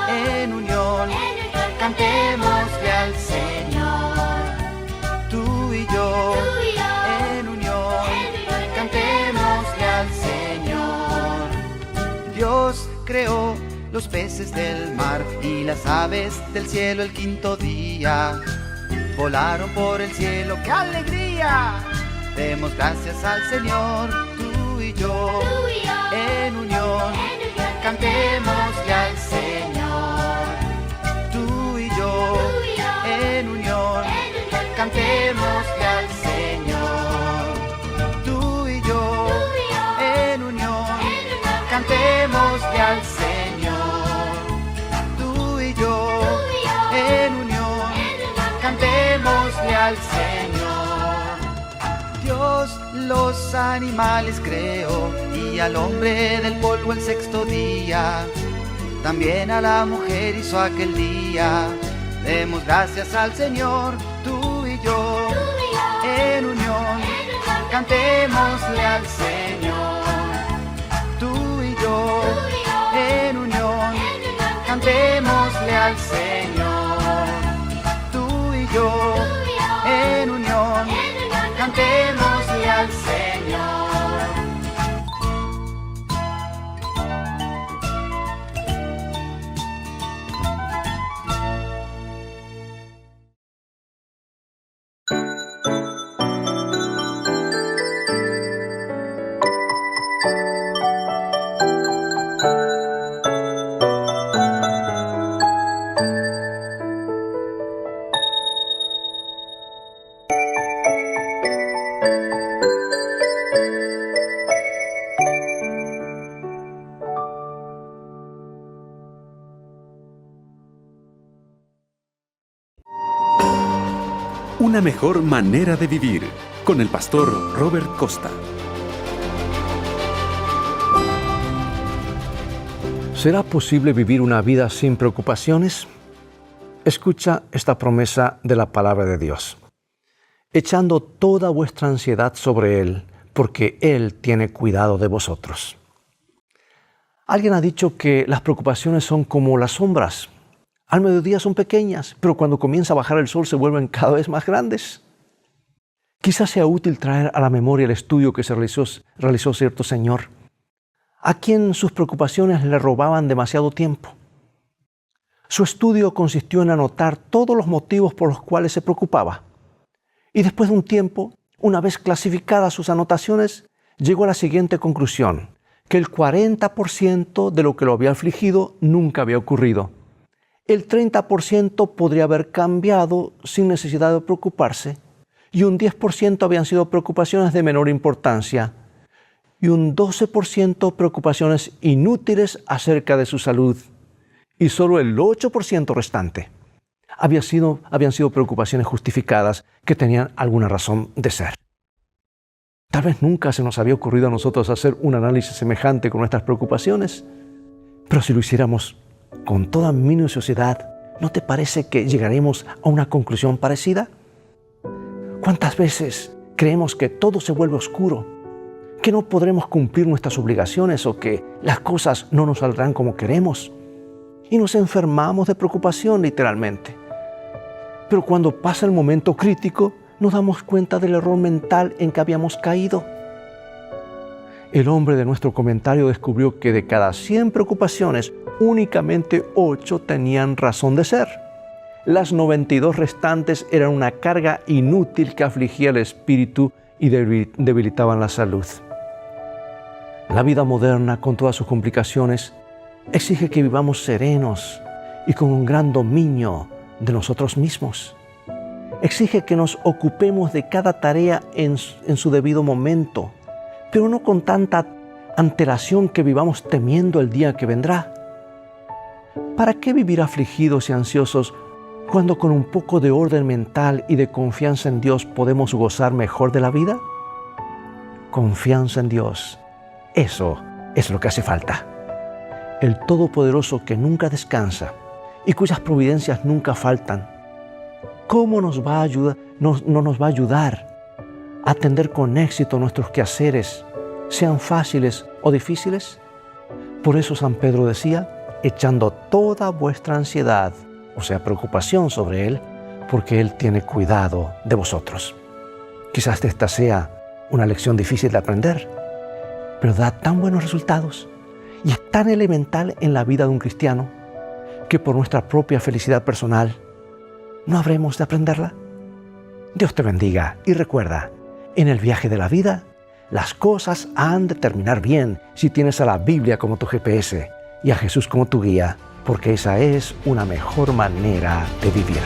Speaker 6: en unión, cantémosle al Señor. Tú y yo, en unión, cantémosle al Señor. Dios creó los peces del mar y las aves del cielo el quinto día. Volaron por el cielo, ¡qué alegría! Demos gracias al Señor, tú y yo, en unión, cantémosle al Señor. Tú y yo, en unión, cantémosle al Señor. Tú y yo, en unión, cantémosle al Señor. Tú y yo, en unión, cantémosle al Señor. Dios los animales creó y al hombre del polvo el sexto día. También a la mujer hizo aquel día. Demos gracias al Señor, tú y yo, en unión, cantémosle al Señor. Tú y yo, en unión, cantémosle al Señor. Tú y yo, en unión, cantémosle al Señor.
Speaker 7: Una mejor manera de vivir, con el pastor Robert Costa.
Speaker 8: ¿Será posible vivir una vida sin preocupaciones? Escucha esta promesa de la palabra de Dios. Echando toda vuestra ansiedad sobre Él, porque Él tiene cuidado de vosotros. Alguien ha dicho que las preocupaciones son como las sombras. Al mediodía son pequeñas, pero cuando comienza a bajar el sol se vuelven cada vez más grandes. Quizás sea útil traer a la memoria el estudio que se realizó cierto señor, a quien sus preocupaciones le robaban demasiado tiempo. Su estudio consistió en anotar todos los motivos por los cuales se preocupaba. Y después de un tiempo, una vez clasificadas sus anotaciones, llegó a la siguiente conclusión, que el 40% de lo que lo había afligido nunca había ocurrido. El 30% podría haber cambiado sin necesidad de preocuparse, y un 10% habían sido preocupaciones de menor importancia, y un 12% preocupaciones inútiles acerca de su salud, y solo el 8% restante habían sido preocupaciones justificadas que tenían alguna razón de ser. Tal vez nunca se nos había ocurrido a nosotros hacer un análisis semejante con nuestras preocupaciones, pero si lo hiciéramos con toda minuciosidad, ¿No te parece que llegaremos a una conclusión parecida? ¿Cuántas veces creemos que todo se vuelve oscuro, que no podremos cumplir nuestras obligaciones o que las cosas no nos saldrán como queremos? Y nos enfermamos de preocupación literalmente. Pero cuando pasa el momento crítico, nos damos cuenta del error mental en que habíamos caído. El hombre de nuestro comentario descubrió que de cada 100 preocupaciones, únicamente 8 tenían razón de ser. Las 92 restantes eran una carga inútil que afligía el espíritu y debilitaban la salud. La vida moderna, con todas sus complicaciones, exige que vivamos serenos y con un gran dominio de nosotros mismos. Exige que nos ocupemos de cada tarea en su debido momento, pero no con tanta antelación que vivamos temiendo el día que vendrá. ¿Para qué vivir afligidos y ansiosos cuando con un poco de orden mental y de confianza en Dios podemos gozar mejor de la vida? Confianza en Dios. Eso es lo que hace falta. El Todopoderoso que nunca descansa y cuyas providencias nunca faltan. ¿Cómo nos va a ayudar, no nos va a ayudar a atender con éxito nuestros quehaceres, sean fáciles o difíciles? Por eso San Pedro decía, echando toda vuestra ansiedad, o sea, preocupación sobre Él, porque Él tiene cuidado de vosotros. Quizás esta sea una lección difícil de aprender, pero da tan buenos resultados y es tan elemental en la vida de un cristiano que por nuestra propia felicidad personal no habremos de aprenderla. Dios te bendiga y recuerda, en el viaje de la vida, las cosas han de terminar bien si tienes a la Biblia como tu GPS y a Jesús como tu guía, porque esa es una mejor manera de vivir.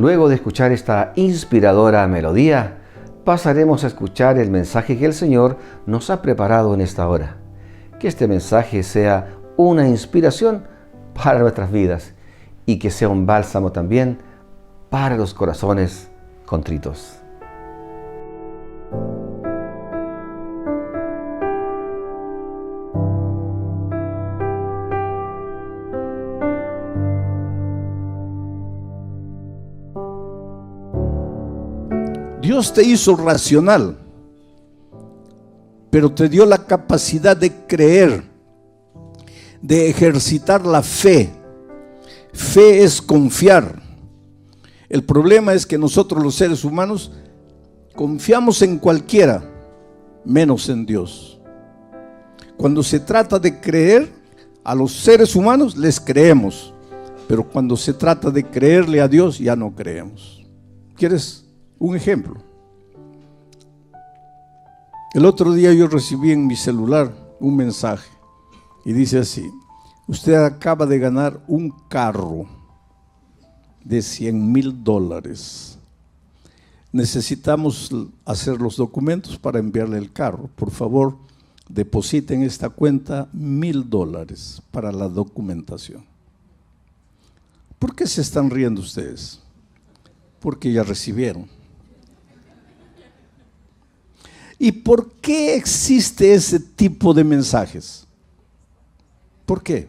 Speaker 1: Luego de escuchar esta inspiradora melodía, pasaremos a escuchar el mensaje que el Señor nos ha preparado en esta hora. Que este mensaje sea una inspiración para nuestras vidas y que sea un bálsamo también para los corazones contritos.
Speaker 9: Dios te hizo racional, pero te dio la capacidad de creer, de ejercitar la fe. Fe es confiar. El problema es que nosotros los seres humanos confiamos en cualquiera, menos en Dios. Cuando se trata de creer, a los seres humanos les creemos, pero cuando se trata de creerle a Dios, ya no creemos. ¿Quieres un ejemplo? El otro día yo recibí en mi celular un mensaje y dice así: usted acaba de ganar un carro de $100,000. Necesitamos hacer los documentos para enviarle el carro. Por favor, depositen en esta cuenta $1,000 para la documentación. ¿Por qué se están riendo ustedes? Porque ya recibieron. ¿Y por qué existe ese tipo de mensajes? ¿Por qué?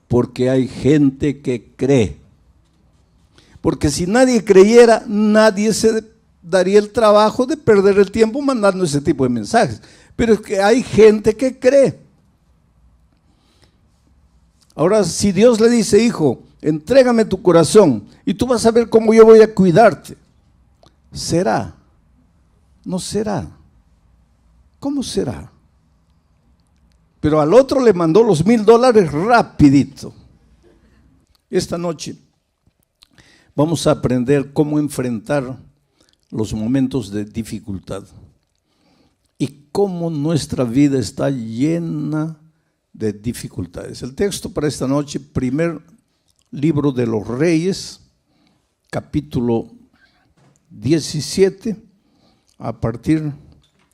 Speaker 9: Porque hay gente que cree. Porque si nadie creyera, nadie se daría el trabajo de perder el tiempo mandando ese tipo de mensajes. Pero es que hay gente que cree. Ahora, si Dios le dice: hijo, entrégame tu corazón y tú vas a ver cómo yo voy a cuidarte, ¿será? No será. ¿Cómo será? Pero al otro le mandó los $1,000 rapidito. Esta noche vamos a aprender cómo enfrentar los momentos de dificultad y cómo nuestra vida está llena de dificultades. El texto para esta noche, primer libro de los Reyes, capítulo 17, a partir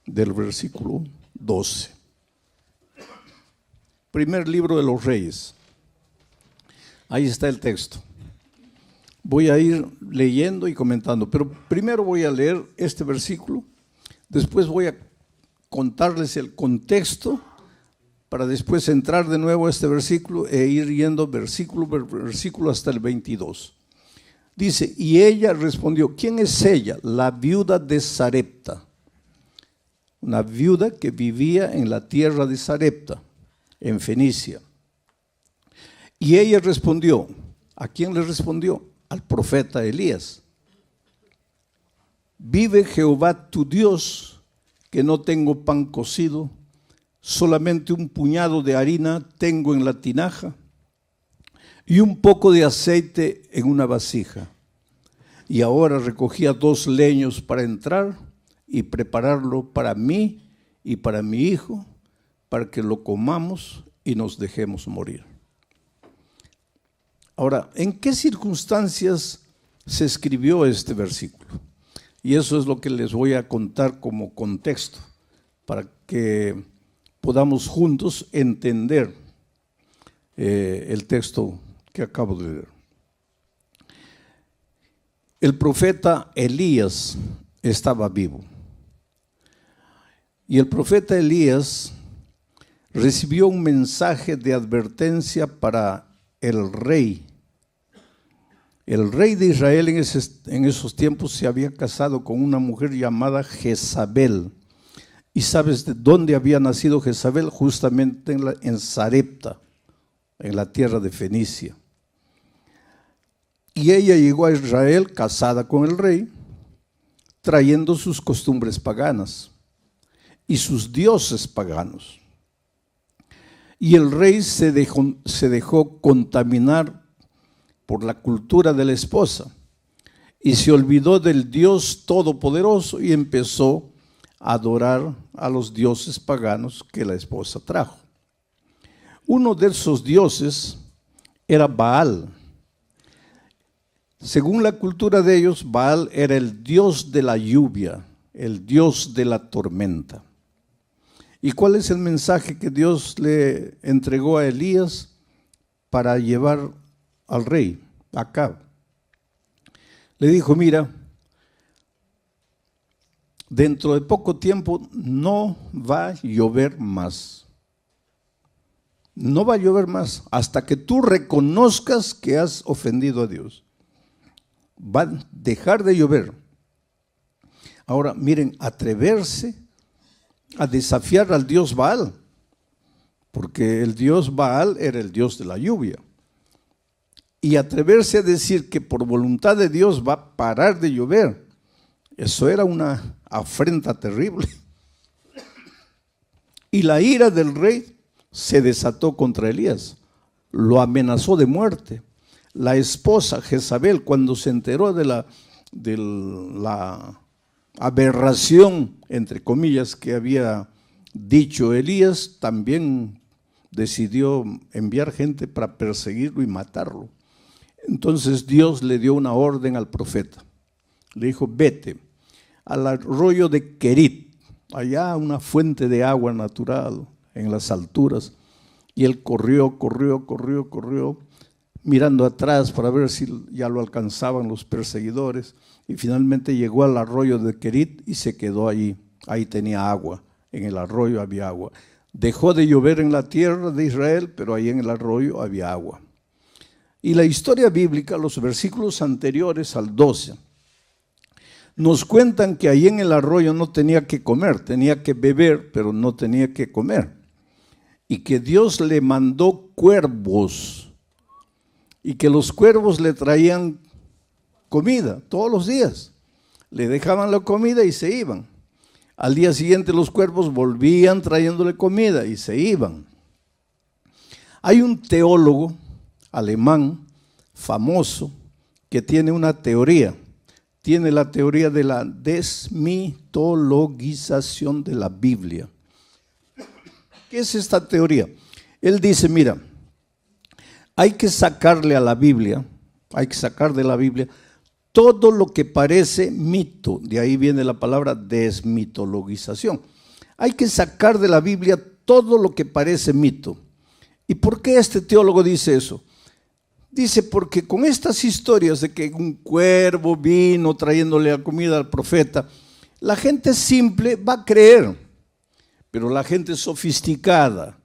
Speaker 9: del versículo 12. Primer libro de los Reyes. Ahí está el texto. Voy a ir leyendo y comentando, pero primero voy a leer este versículo, después voy a contarles el contexto para después entrar de nuevo a este versículo e ir yendo versículo por versículo hasta el 22. Dice: y ella respondió. ¿Quién es ella? La viuda de Sarepta, una viuda que vivía en la tierra de Sarepta, en Fenicia. Y ella respondió. ¿A quién le respondió? Al profeta Elías. Vive Jehová tu Dios, que no tengo pan cocido, solamente un puñado de harina tengo en la tinaja y un poco de aceite en una vasija. Y ahora recogía 2 leños para entrar y prepararlo para mí y para mi hijo, para que lo comamos y nos dejemos morir. Ahora, ¿en qué circunstancias se escribió este versículo? Y eso es lo que les voy a contar como contexto, para que podamos juntos entender el texto que acabo de leer. El profeta Elías estaba vivo. Y el profeta Elías recibió un mensaje de advertencia para el rey. El rey de Israel en esos tiempos se había casado con una mujer llamada Jezabel. ¿Y sabes de dónde había nacido Jezabel? Justamente en Sarepta, en la tierra de Fenicia. Y ella llegó a Israel casada con el rey, trayendo sus costumbres paganas y sus dioses paganos. Y el rey se dejó contaminar por la cultura de la esposa y se olvidó del Dios Todopoderoso y empezó a adorar a los dioses paganos que la esposa trajo. Uno de esos dioses era Baal. Según la cultura de ellos, Baal era el dios de la lluvia, el dios de la tormenta. ¿Y cuál es el mensaje que Dios le entregó a Elías para llevar al rey, Acab? Le dijo, mira, dentro de poco tiempo no va a llover más. No va a llover más hasta que tú reconozcas que has ofendido a Dios. Va a dejar de llover. Ahora, miren, atreverse a desafiar al dios Baal, porque el dios Baal era el dios de la lluvia. Y atreverse a decir que por voluntad de Dios va a parar de llover, eso era una afrenta terrible. Y la ira del rey se desató contra Elías, lo amenazó de muerte. La esposa Jezabel, cuando se enteró de la aberración, entre comillas, que había dicho Elías, también decidió enviar gente para perseguirlo y matarlo. Entonces Dios le dio una orden al profeta. Le dijo, vete al arroyo de Querit, allá una fuente de agua natural en las alturas. Y él corrió, mirando atrás para ver si ya lo alcanzaban los perseguidores. Y finalmente llegó al arroyo de Querit y se quedó allí. Ahí tenía agua, en el arroyo había agua. Dejó de llover en la tierra de Israel, pero ahí en el arroyo había agua. Y la historia bíblica, los versículos anteriores al 12, nos cuentan que ahí en el arroyo no tenía que comer, tenía que beber, pero no tenía que comer. Y que Dios le mandó cuervos, y que los cuervos le traían comida todos los días. Le dejaban la comida y se iban. Al día siguiente los cuervos volvían trayéndole comida y se iban. Hay un teólogo alemán famoso que tiene una teoría. Tiene la teoría de la desmitologización de la Biblia. ¿Qué es esta teoría? Él dice, mira, hay que sacarle a la Biblia, hay que sacar de la Biblia todo lo que parece mito. De ahí viene la palabra desmitologización. Hay que sacar de la Biblia todo lo que parece mito. ¿Y por qué este teólogo dice eso? Dice, porque con estas historias de que un cuervo vino trayéndole la comida al profeta, la gente simple va a creer, pero la gente sofisticada,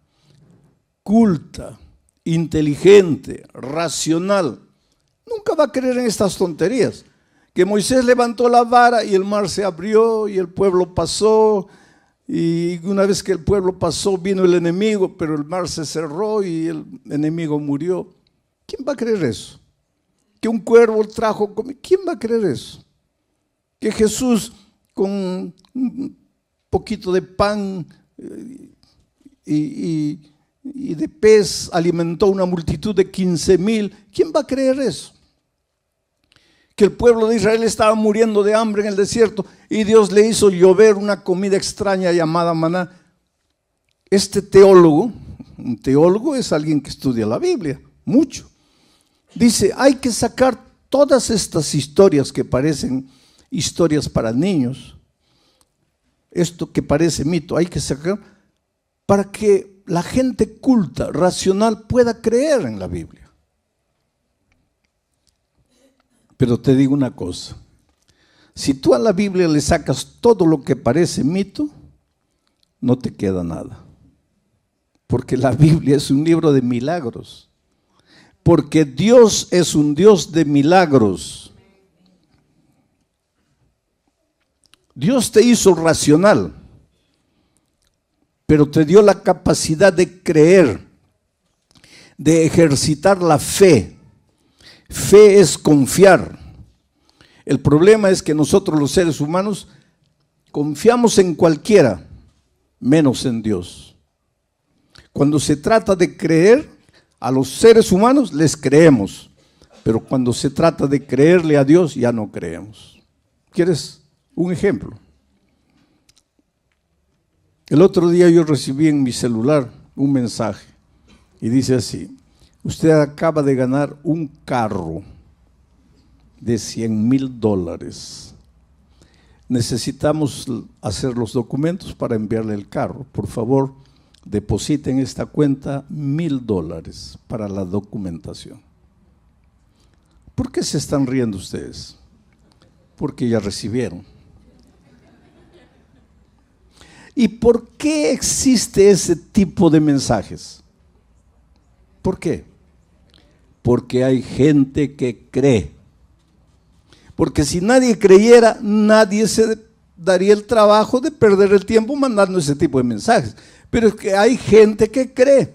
Speaker 9: culta, inteligente, racional, nunca va a creer en estas tonterías. Que Moisés levantó la vara y el mar se abrió y el pueblo pasó, y una vez que el pueblo pasó vino el enemigo, pero el mar se cerró y el enemigo murió. ¿Quién va a creer eso? Que un cuervo trajo comida. ¿Quién va a creer eso? Que Jesús con un poquito de pan y de pez alimentó una multitud de 15,000. ¿Quién va a creer eso? Que el pueblo de Israel estaba muriendo de hambre en el desierto y Dios le hizo llover una comida extraña llamada maná. Este teólogo, un teólogo es alguien que estudia la Biblia, mucho. Dice, hay que sacar todas estas historias que parecen historias para niños, esto que parece mito, hay que sacar para que la gente culta, racional, pueda creer en la Biblia. Pero te digo una cosa, si tú a la Biblia le sacas todo lo que parece mito, no te queda nada. Porque la Biblia es un libro de milagros. Porque Dios es un Dios de milagros. Dios te hizo racional, pero te dio la capacidad de creer, de ejercitar la fe. Fe es confiar. El problema es que nosotros los seres humanos confiamos en cualquiera, menos en Dios. Cuando se trata de creer, a los seres humanos les creemos, pero cuando se trata de creerle a Dios ya no creemos. ¿Quieres un ejemplo? El otro día yo recibí en mi celular un mensaje y dice así: usted acaba de ganar un carro. de $100,000. Necesitamos hacer los documentos para enviarle el carro. Por favor, depositen esta cuenta $1,000 para la documentación. ¿Por qué se están riendo ustedes? Porque ya recibieron. ¿Y por qué existe ese tipo de mensajes? ¿Por qué? Porque hay gente que cree. Porque si nadie creyera, nadie se daría el trabajo de perder el tiempo mandando ese tipo de mensajes. Pero es que hay gente que cree.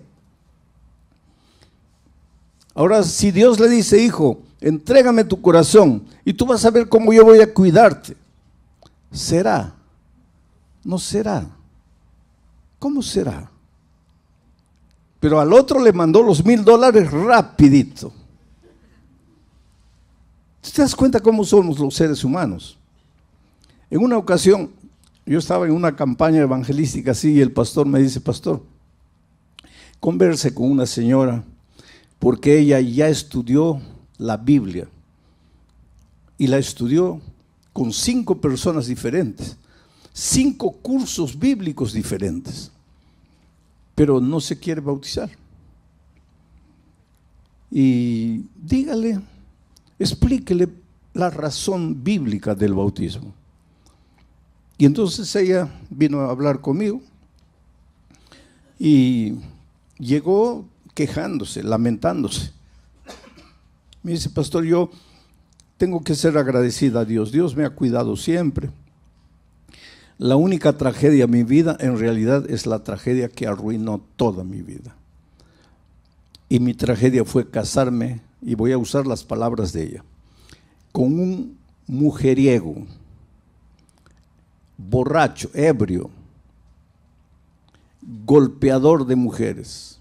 Speaker 9: Ahora, si Dios le dice, hijo, entrégame tu corazón y tú vas a ver cómo yo voy a cuidarte, ¿será? No será. ¿Cómo será? Pero al otro le mandó los $1,000 rapidito. ¿Te das cuenta cómo somos los seres humanos? En una ocasión, yo estaba en una campaña evangelística así y el pastor me dice, pastor, converse con una señora porque ella ya estudió la Biblia y la estudió con 5 personas diferentes, 5 cursos bíblicos diferentes, pero no se quiere bautizar. Y dígale, explíquele la razón bíblica del bautismo. Y entonces ella vino a hablar conmigo y llegó quejándose, lamentándose. Me dice, pastor, yo tengo que ser agradecida a Dios. Dios me ha cuidado siempre. La única tragedia en mi vida, en realidad, es la tragedia que arruinó toda mi vida. Y mi tragedia fue casarme, y voy a usar las palabras de ella, con un mujeriego, borracho, ebrio, golpeador de mujeres.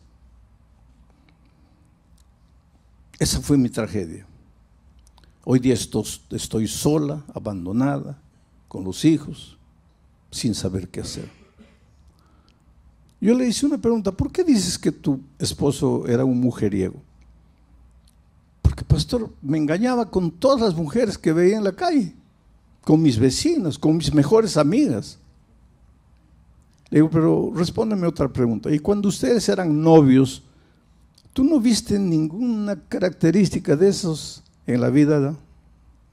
Speaker 9: Esa fue mi tragedia. Hoy día estoy sola, abandonada, con los hijos, sin saber qué hacer. Yo le hice una pregunta, ¿por qué dices que tu esposo era un mujeriego? Porque, pastor, me engañaba con todas las mujeres que veía en la calle, con mis vecinas, con mis mejores amigas. Le digo, pero respóndeme otra pregunta. Y cuando ustedes eran novios, ¿tú no viste ninguna característica de esos en la vida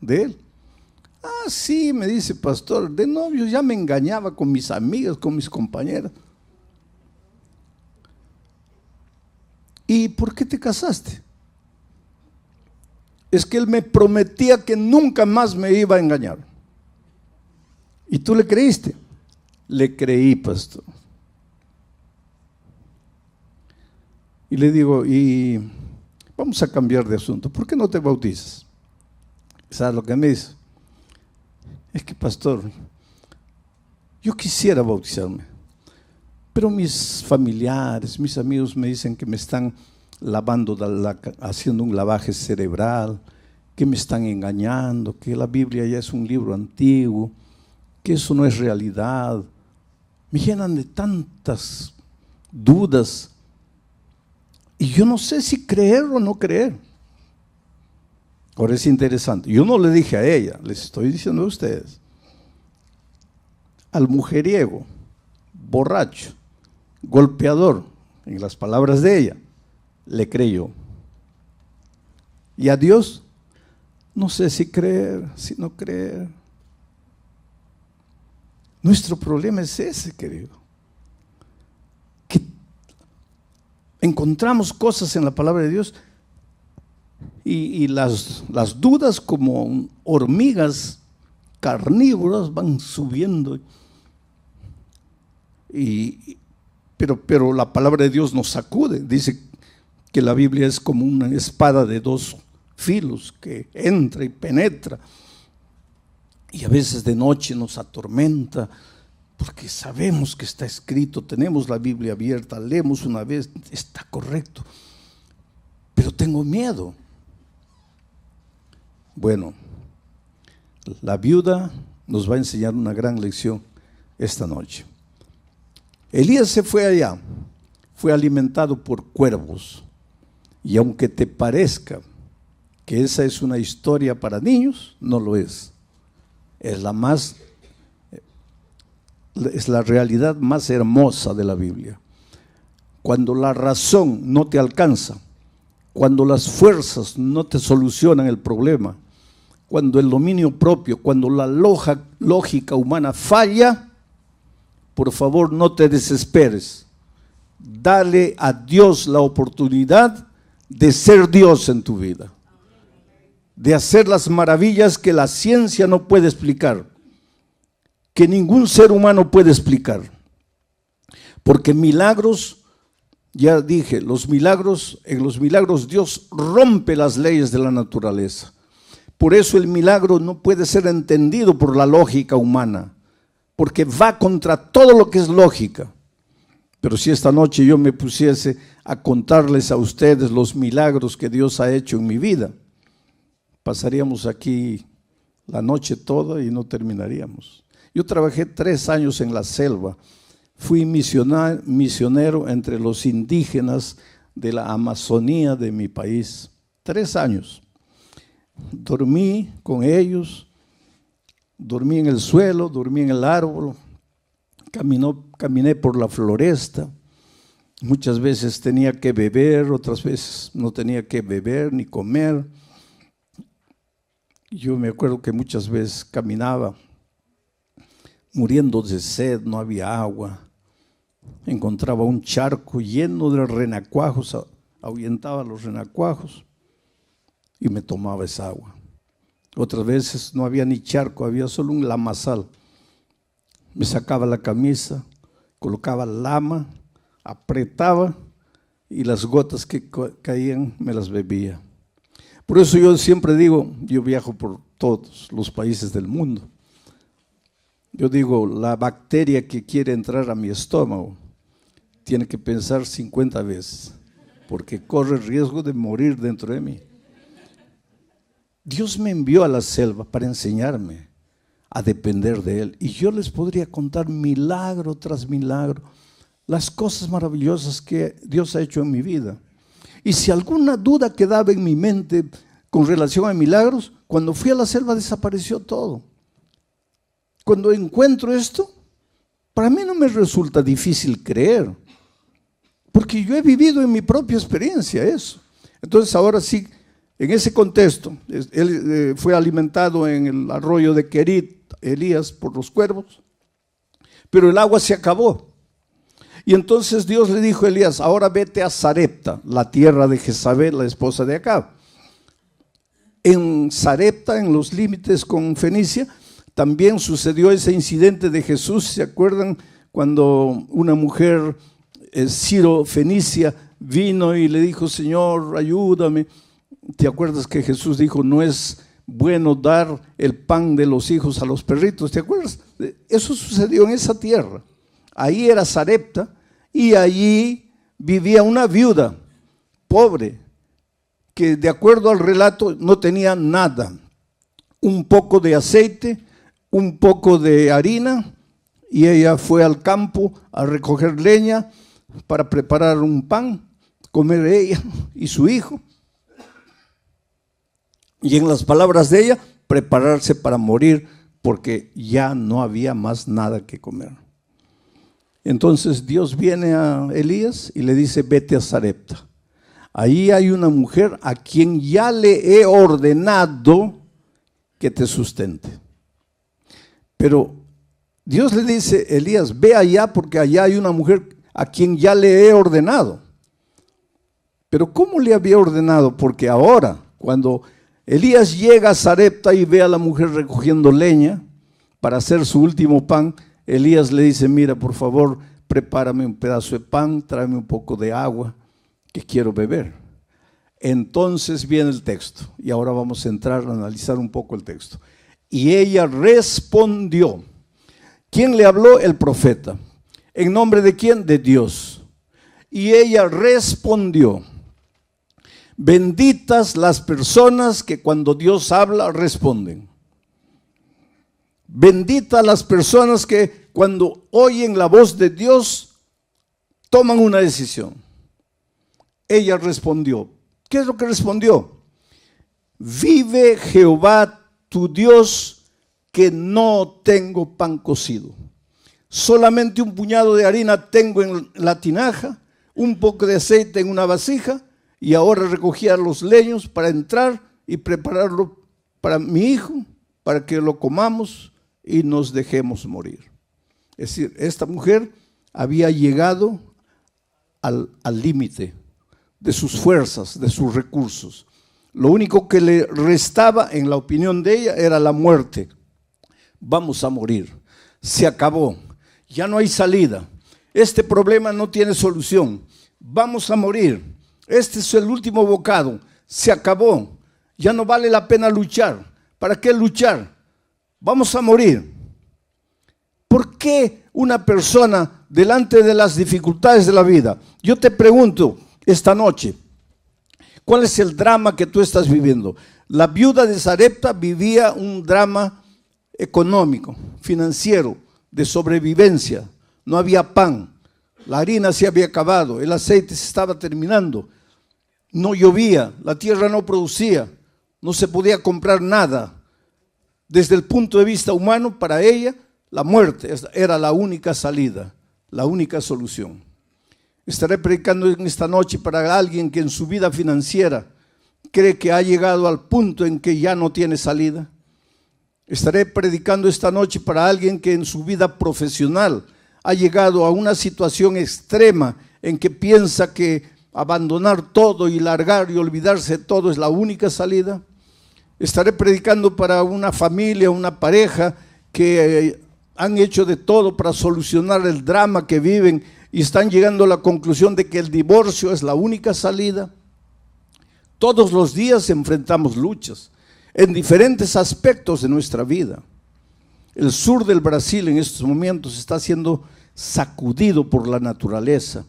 Speaker 9: de él? Ah, sí, me dice, pastor, de novios ya me engañaba con mis amigas, con mis compañeras. ¿Y por qué te casaste? Es que él me prometía que nunca más me iba a engañar. ¿Y tú le creíste? Le creí, pastor. Y le digo, y vamos a cambiar de asunto. ¿Por qué no te bautizas? ¿Sabes lo que me dice? Es que, pastor, yo quisiera bautizarme, pero mis familiares, mis amigos me dicen que me están lavando, haciendo un lavaje cerebral, que me están engañando, que la Biblia ya es un libro antiguo, que eso no es realidad. Me llenan de tantas dudas y yo no sé si creer o no creer. Ahora es interesante, yo no le dije a ella, les estoy diciendo a ustedes. Al mujeriego, borracho, golpeador, en las palabras de ella, le creyó. Y a Dios, no sé si creer, si no creer. Nuestro problema es ese, querido. Que encontramos cosas en la palabra de Dios y las dudas como hormigas carnívoras van subiendo. Pero la palabra de Dios nos sacude. Dice que la Biblia es como una espada de 2 filos que entra y penetra. Y a veces de noche nos atormenta porque sabemos que está escrito, tenemos la Biblia abierta, leemos una vez, está correcto. Pero tengo miedo. Bueno, la viuda nos va a enseñar una gran lección esta noche. Elías se fue allá, fue alimentado por cuervos, y aunque te parezca que esa es una historia para niños, no lo es. Es la realidad más hermosa de la Biblia. Cuando la razón no te alcanza, cuando las fuerzas no te solucionan el problema, cuando el dominio propio, cuando la lógica humana falla, por favor no te desesperes. Dale a Dios la oportunidad de ser Dios en tu vida, de hacer las maravillas que la ciencia no puede explicar, que ningún ser humano puede explicar. Porque milagros, ya dije, en los milagros Dios rompe las leyes de la naturaleza. Por eso el milagro no puede ser entendido por la lógica humana, porque va contra todo lo que es lógica. Pero si esta noche yo me pusiese a contarles a ustedes los milagros que Dios ha hecho en mi vida, pasaríamos aquí la noche toda y no terminaríamos. Yo trabajé 3 años en la selva. Fui misionero entre los indígenas de la Amazonía de mi país. 3 años. Dormí con ellos, dormí en el suelo, dormí en el árbol, caminé por la floresta. Muchas veces tenía que beber, otras veces no tenía que beber ni comer. Yo me acuerdo que muchas veces caminaba muriendo de sed, no había agua. Encontraba un charco lleno de renacuajos, ahuyentaba los renacuajos y me tomaba esa agua. Otras veces no había ni charco, había solo un lamazal. Me sacaba la camisa, colocaba lama, apretaba y las gotas que caían me las bebía. Por eso yo siempre digo, yo viajo por todos los países del mundo. Yo digo, la bacteria que quiere entrar a mi estómago tiene que pensar 50 veces, porque corre el riesgo de morir dentro de mí. Dios me envió a la selva para enseñarme a depender de Él. Y yo les podría contar milagro tras milagro, las cosas maravillosas que Dios ha hecho en mi vida. Y si alguna duda quedaba en mi mente con relación a milagros, cuando fui a la selva desapareció todo. Cuando encuentro esto, para mí no me resulta difícil creer, porque yo he vivido en mi propia experiencia eso. Entonces ahora sí, en ese contexto, él fue alimentado en el arroyo de Querit, Elías, por los cuervos, pero el agua se acabó. Y entonces Dios le dijo a Elías, ahora vete a Sarepta, la tierra de Jezabel, la esposa de Acab. En Sarepta, en los límites con Fenicia, también sucedió ese incidente de Jesús. ¿Se acuerdan cuando una mujer Ciro-Fenicia vino y le dijo, Señor, ayúdame? ¿Te acuerdas que Jesús dijo, no es bueno dar el pan de los hijos a los perritos? ¿Te acuerdas? Eso sucedió en esa tierra. Ahí era Sarepta y allí vivía una viuda pobre que, de acuerdo al relato, no tenía nada. Un poco de aceite, un poco de harina, y ella fue al campo a recoger leña para preparar un pan, comer ella y su hijo. Y en las palabras de ella, prepararse para morir porque ya no había más nada que comer. Entonces Dios viene a Elías y le dice, vete a Sarepta. Ahí hay una mujer a quien ya le he ordenado que te sustente. Pero Dios le dice, Elías, ve allá porque allá hay una mujer a quien ya le he ordenado. Pero ¿cómo le había ordenado? Porque ahora, cuando Elías llega a Sarepta y ve a la mujer recogiendo leña para hacer su último pan, Elías le dice, mira, por favor, prepárame un pedazo de pan, tráeme un poco de agua, que quiero beber. Entonces viene el texto, y ahora vamos a entrar a analizar un poco el texto. Y ella respondió. ¿Quién le habló? El profeta. ¿En nombre de quién? De Dios. Y ella respondió. Benditas las personas que cuando Dios habla responden. Benditas las personas que cuando oyen la voz de Dios toman una decisión. Ella respondió. ¿Qué es lo que respondió? vive Jehová tu Dios, que no tengo pan cocido. Solamente un puñado de harina tengo en la tinaja, un poco de aceite en una vasija, y ahora recogía los leños para entrar y prepararlo para mi hijo, para que lo comamos y nos dejemos morir. Es decir, esta mujer había llegado al límite de sus fuerzas, de sus recursos. Lo único que le restaba, en la opinión de ella, era la muerte. Vamos a morir. Se acabó. Ya no hay salida. Este problema no tiene solución. Vamos a morir. Este es el último bocado. Se acabó. Ya no vale la pena luchar. ¿Para qué luchar? Vamos a morir. ¿Por qué una persona delante de las dificultades de la vida? Yo te pregunto esta noche, ¿cuál es el drama que tú estás viviendo? La viuda de Sarepta vivía un drama económico, financiero, de sobrevivencia. No había pan, la harina se había acabado, el aceite se estaba terminando, no llovía, la tierra no producía, no se podía comprar nada. Desde el punto de vista humano, para ella, la muerte era la única salida, la única solución. Estaré predicando en esta noche para alguien que en su vida financiera cree que ha llegado al punto en que ya no tiene salida. Estaré predicando esta noche para alguien que en su vida profesional ha llegado a una situación extrema en que piensa que abandonar todo y largar y olvidarse de todo es la única salida. Estaré predicando para una familia, una pareja que han hecho de todo para solucionar el drama que viven y están llegando a la conclusión de que el divorcio es la única salida. Todos los días enfrentamos luchas en diferentes aspectos de nuestra vida. El sur del Brasil en estos momentos está siendo sacudido por la naturaleza.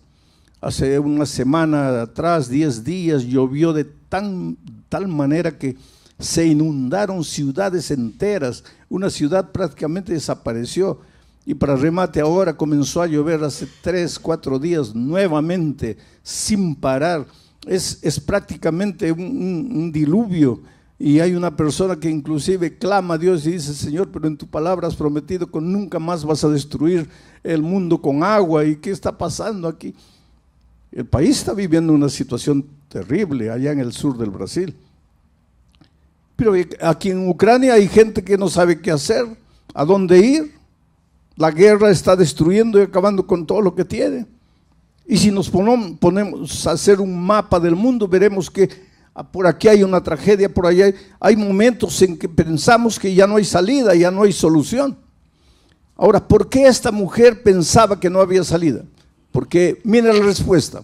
Speaker 9: Hace una semana atrás, 10 días, llovió de tal manera que se inundaron ciudades enteras. Una ciudad prácticamente desapareció. Y para remate ahora comenzó a llover hace 3, 4 días nuevamente, sin parar. Es prácticamente un diluvio. Y hay una persona que inclusive clama a Dios y dice: Señor, pero en tu palabra has prometido que nunca más vas a destruir el mundo con agua. ¿Y qué está pasando aquí? El país está viviendo una situación terrible allá en el sur del Brasil. Pero aquí en Ucrania hay gente que no sabe qué hacer, a dónde ir. La guerra está destruyendo y acabando con todo lo que tiene. Y si nos ponemos a hacer un mapa del mundo, veremos que por aquí hay una tragedia, por allá hay momentos en que pensamos que ya no hay salida, ya no hay solución. Ahora, ¿por qué esta mujer pensaba que no había salida? Porque mira la respuesta.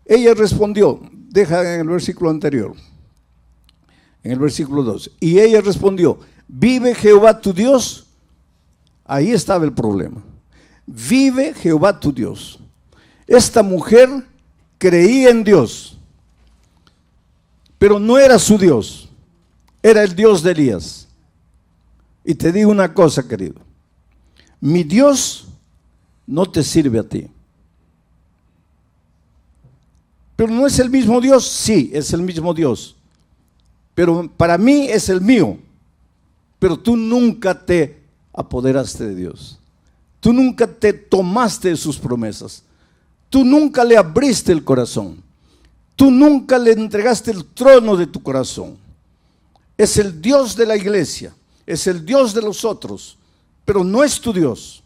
Speaker 9: Ella respondió, deja en el versículo anterior, en el versículo 2. Y ella respondió: vive Jehová tu Dios. Ahí estaba el problema. Vive Jehová tu Dios. Esta mujer creía en Dios, pero no era su Dios, era el Dios de Elías. Y te digo una cosa, querido, mi Dios no te sirve a ti. Pero no es el mismo Dios, sí, es el mismo Dios. Pero para mí es el mío. Pero tú nunca te apoderaste de Dios. Tú nunca te tomaste de sus promesas. Tú nunca le abriste el corazón. Tú nunca le entregaste el trono de tu corazón. Es el Dios de la iglesia, es el Dios de los otros, pero no es tu Dios.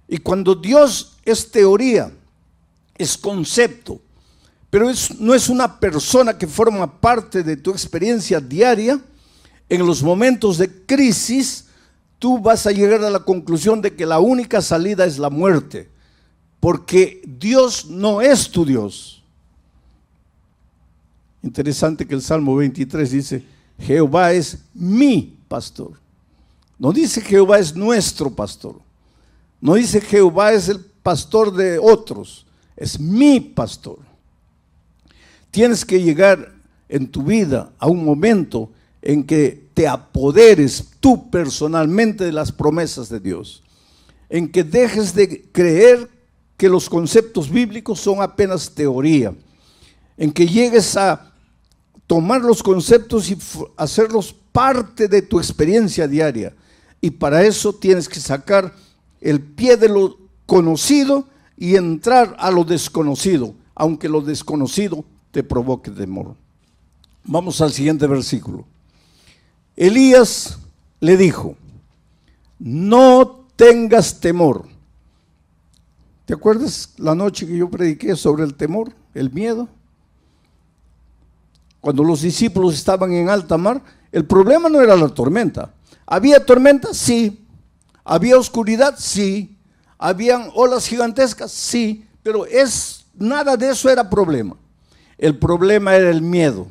Speaker 9: Y cuando Dios es teoría, es concepto, pero no es una persona que forma parte de tu experiencia diaria, en los momentos de crisis, tú vas a llegar a la conclusión de que la única salida es la muerte, porque Dios no es tu Dios. Interesante que el Salmo 23 dice: Jehová es mi pastor. No dice Jehová es nuestro pastor. No dice Jehová es el pastor de otros. Es mi pastor. Tienes que llegar en tu vida a un momento en que te apoderes tú personalmente de las promesas de Dios. En que dejes de creer que los conceptos bíblicos son apenas teoría. En que llegues a tomar los conceptos y hacerlos parte de tu experiencia diaria. Y para eso tienes que sacar el pie de lo conocido y entrar a lo desconocido, aunque lo desconocido te provoque temor. Vamos al siguiente versículo. Elías le dijo: no tengas temor. ¿Te acuerdas la noche que yo prediqué sobre el temor, el miedo? Cuando los discípulos estaban en alta mar, el problema no era la tormenta. ¿Había tormenta? Sí. ¿Había oscuridad? Sí. ¿Habían olas gigantescas? Sí. Pero nada de eso era problema. El problema era el miedo.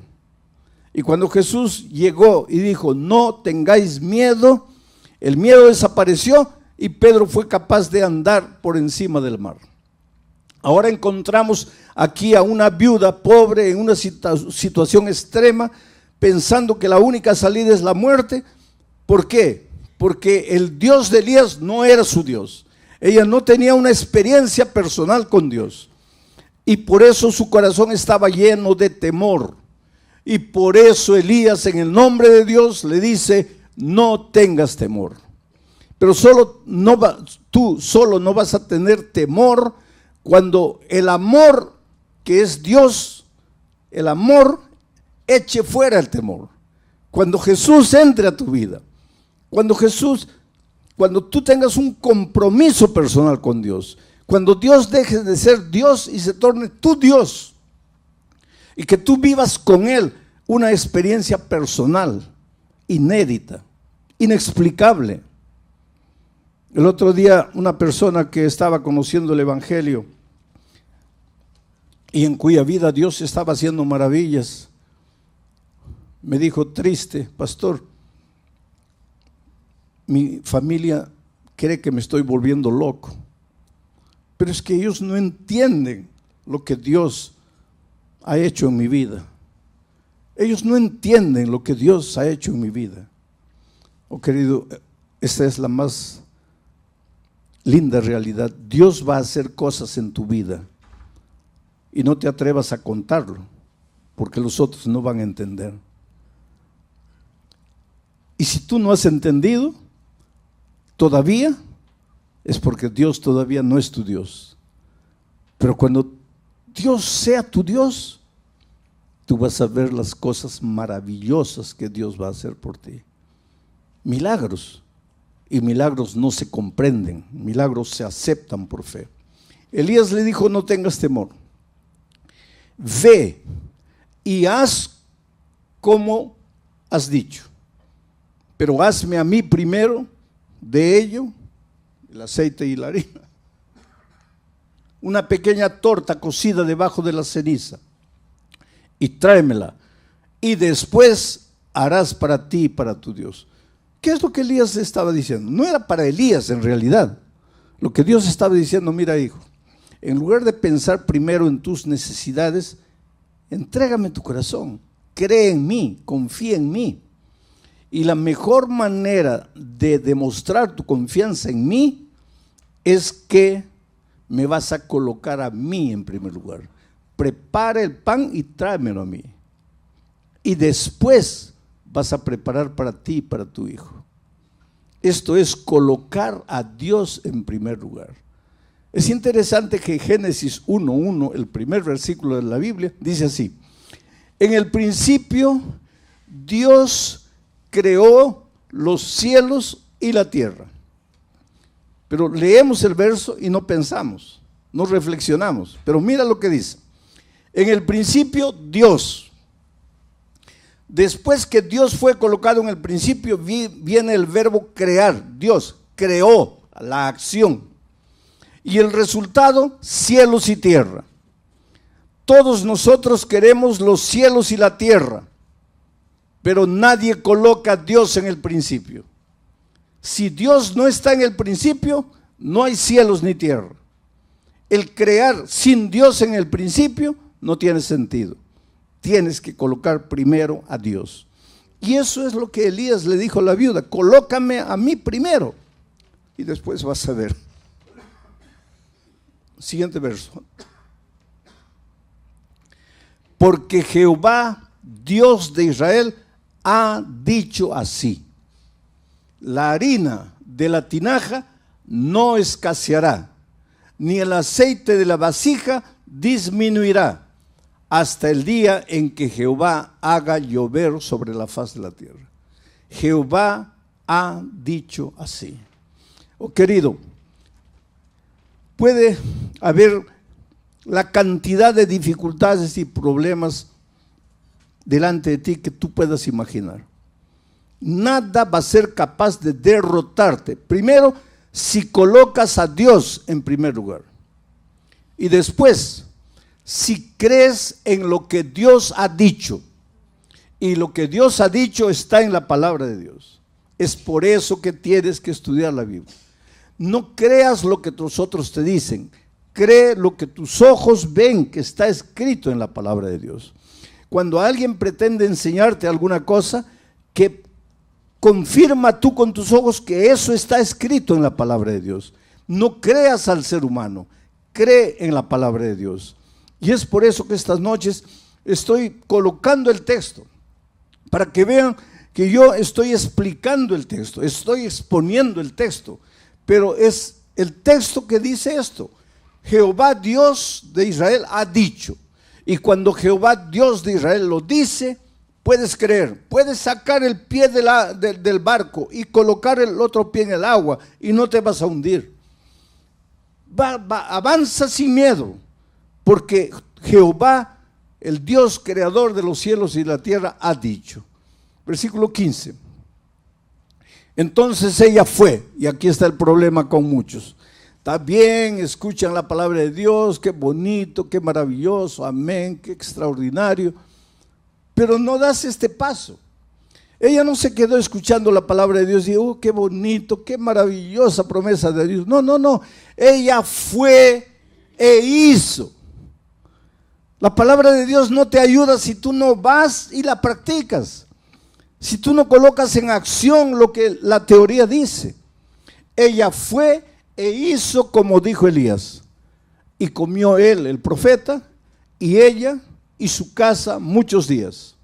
Speaker 9: Y cuando Jesús llegó y dijo: no tengáis miedo, el miedo desapareció y Pedro fue capaz de andar por encima del mar. Ahora encontramos aquí a una viuda pobre en una situación extrema, pensando que la única salida es la muerte. ¿Por qué? Porque el Dios de Elías no era su Dios. Ella no tenía una experiencia personal con Dios. Y por eso su corazón estaba lleno de temor. Y por eso Elías, en el nombre de Dios, le dice: no tengas temor. Pero tú solo no vas a tener temor cuando el amor, que es Dios, el amor eche fuera el temor. Cuando Jesús entre a tu vida, cuando tú tengas un compromiso personal con Dios, cuando Dios deje de ser Dios y se torne tu Dios, y que tú vivas con Él una experiencia personal, inédita, inexplicable. El otro día una persona que estaba conociendo el Evangelio y en cuya vida Dios estaba haciendo maravillas, me dijo triste: pastor, mi familia cree que me estoy volviendo loco, pero es que ellos no entienden lo que Dios ha hecho en mi vida. Ellos no entienden lo que Dios ha hecho en mi vida. Oh querido, esta es la más linda realidad. Dios va a hacer cosas en tu vida y no te atrevas a contarlo, porque los otros no van a entender. Y si tú no has entendido todavía, es porque Dios todavía no es tu Dios. Pero cuando Dios sea tu Dios, tú vas a ver las cosas maravillosas que Dios va a hacer por ti. Milagros. Y milagros no se comprenden, milagros se aceptan por fe. Elías le dijo: no tengas temor. Ve y haz como has dicho. Pero hazme a mí primero de ello, el aceite y la harina, una pequeña torta cocida debajo de la ceniza, y tráemela, y después harás para ti y para tu Dios. ¿Qué es lo que Elías estaba diciendo? No era para Elías en realidad. Lo que Dios estaba diciendo: mira, hijo, en lugar de pensar primero en tus necesidades, entrégame tu corazón, cree en mí, confía en mí. Y la mejor manera de demostrar tu confianza en mí es que me vas a colocar a mí en primer lugar. Prepara el pan y tráemelo a mí. Y después vas a preparar para ti y para tu hijo. Esto es colocar a Dios en primer lugar. Es interesante que Génesis 1:1, el primer versículo de la Biblia, dice así: en el principio Dios creó los cielos y la tierra. Pero leemos el verso y no pensamos, no reflexionamos. Pero mira lo que dice: en el principio Dios. Después que Dios fue colocado en el principio, viene el verbo crear. Dios creó la acción. Y el resultado, cielos y tierra. Todos nosotros queremos los cielos y la tierra, pero nadie coloca a Dios en el principio. Si Dios no está en el principio, no hay cielos ni tierra. El crear sin Dios en el principio no tiene sentido. Tienes que colocar primero a Dios. Y eso es lo que Elías le dijo a la viuda: colócame a mí primero y después vas a ver. Siguiente verso. Porque Jehová Dios de Israel, ha dicho así: la harina de la tinaja no escaseará, ni el aceite de la vasija disminuirá, hasta el día en que Jehová haga llover sobre la faz de la tierra. Jehová ha dicho así. Oh, querido, puede haber la cantidad de dificultades y problemas delante de ti que tú puedas imaginar. Nada va a ser capaz de derrotarte. Primero, si colocas a Dios en primer lugar. Y después, si crees en lo que Dios ha dicho. Y lo que Dios ha dicho está en la palabra de Dios. Es por eso que tienes que estudiar la Biblia. No creas lo que los otros te dicen. Cree lo que tus ojos ven que está escrito en la palabra de Dios. Cuando alguien pretende enseñarte alguna cosa, que confirma tú con tus ojos que eso está escrito en la palabra de Dios. No creas al ser humano, cree en la palabra de Dios. Y es por eso que estas noches estoy colocando el texto, para que vean que yo estoy explicando el texto, estoy exponiendo el texto, pero es el texto que dice esto: Jehová Dios de Israel ha dicho. Y cuando Jehová Dios de Israel lo dice, puedes creer, puedes sacar el pie del barco y colocar el otro pie en el agua y no te vas a hundir. Avanza sin miedo, porque Jehová, el Dios creador de los cielos y la tierra, ha dicho. Versículo 15. Entonces ella fue, y aquí está el problema con muchos. Está bien, escuchan la palabra de Dios, qué bonito, qué maravilloso, amén, qué extraordinario, pero no das este paso. Ella no se quedó escuchando la palabra de Dios y dijo, oh, qué bonito, qué maravillosa promesa de Dios. No, ella fue e hizo. La palabra de Dios no te ayuda si tú no vas y la practicas, si tú no colocas en acción lo que la teoría dice. Ella fue e hizo como dijo Elías, y comió él, el profeta, y ella y su casa muchos días.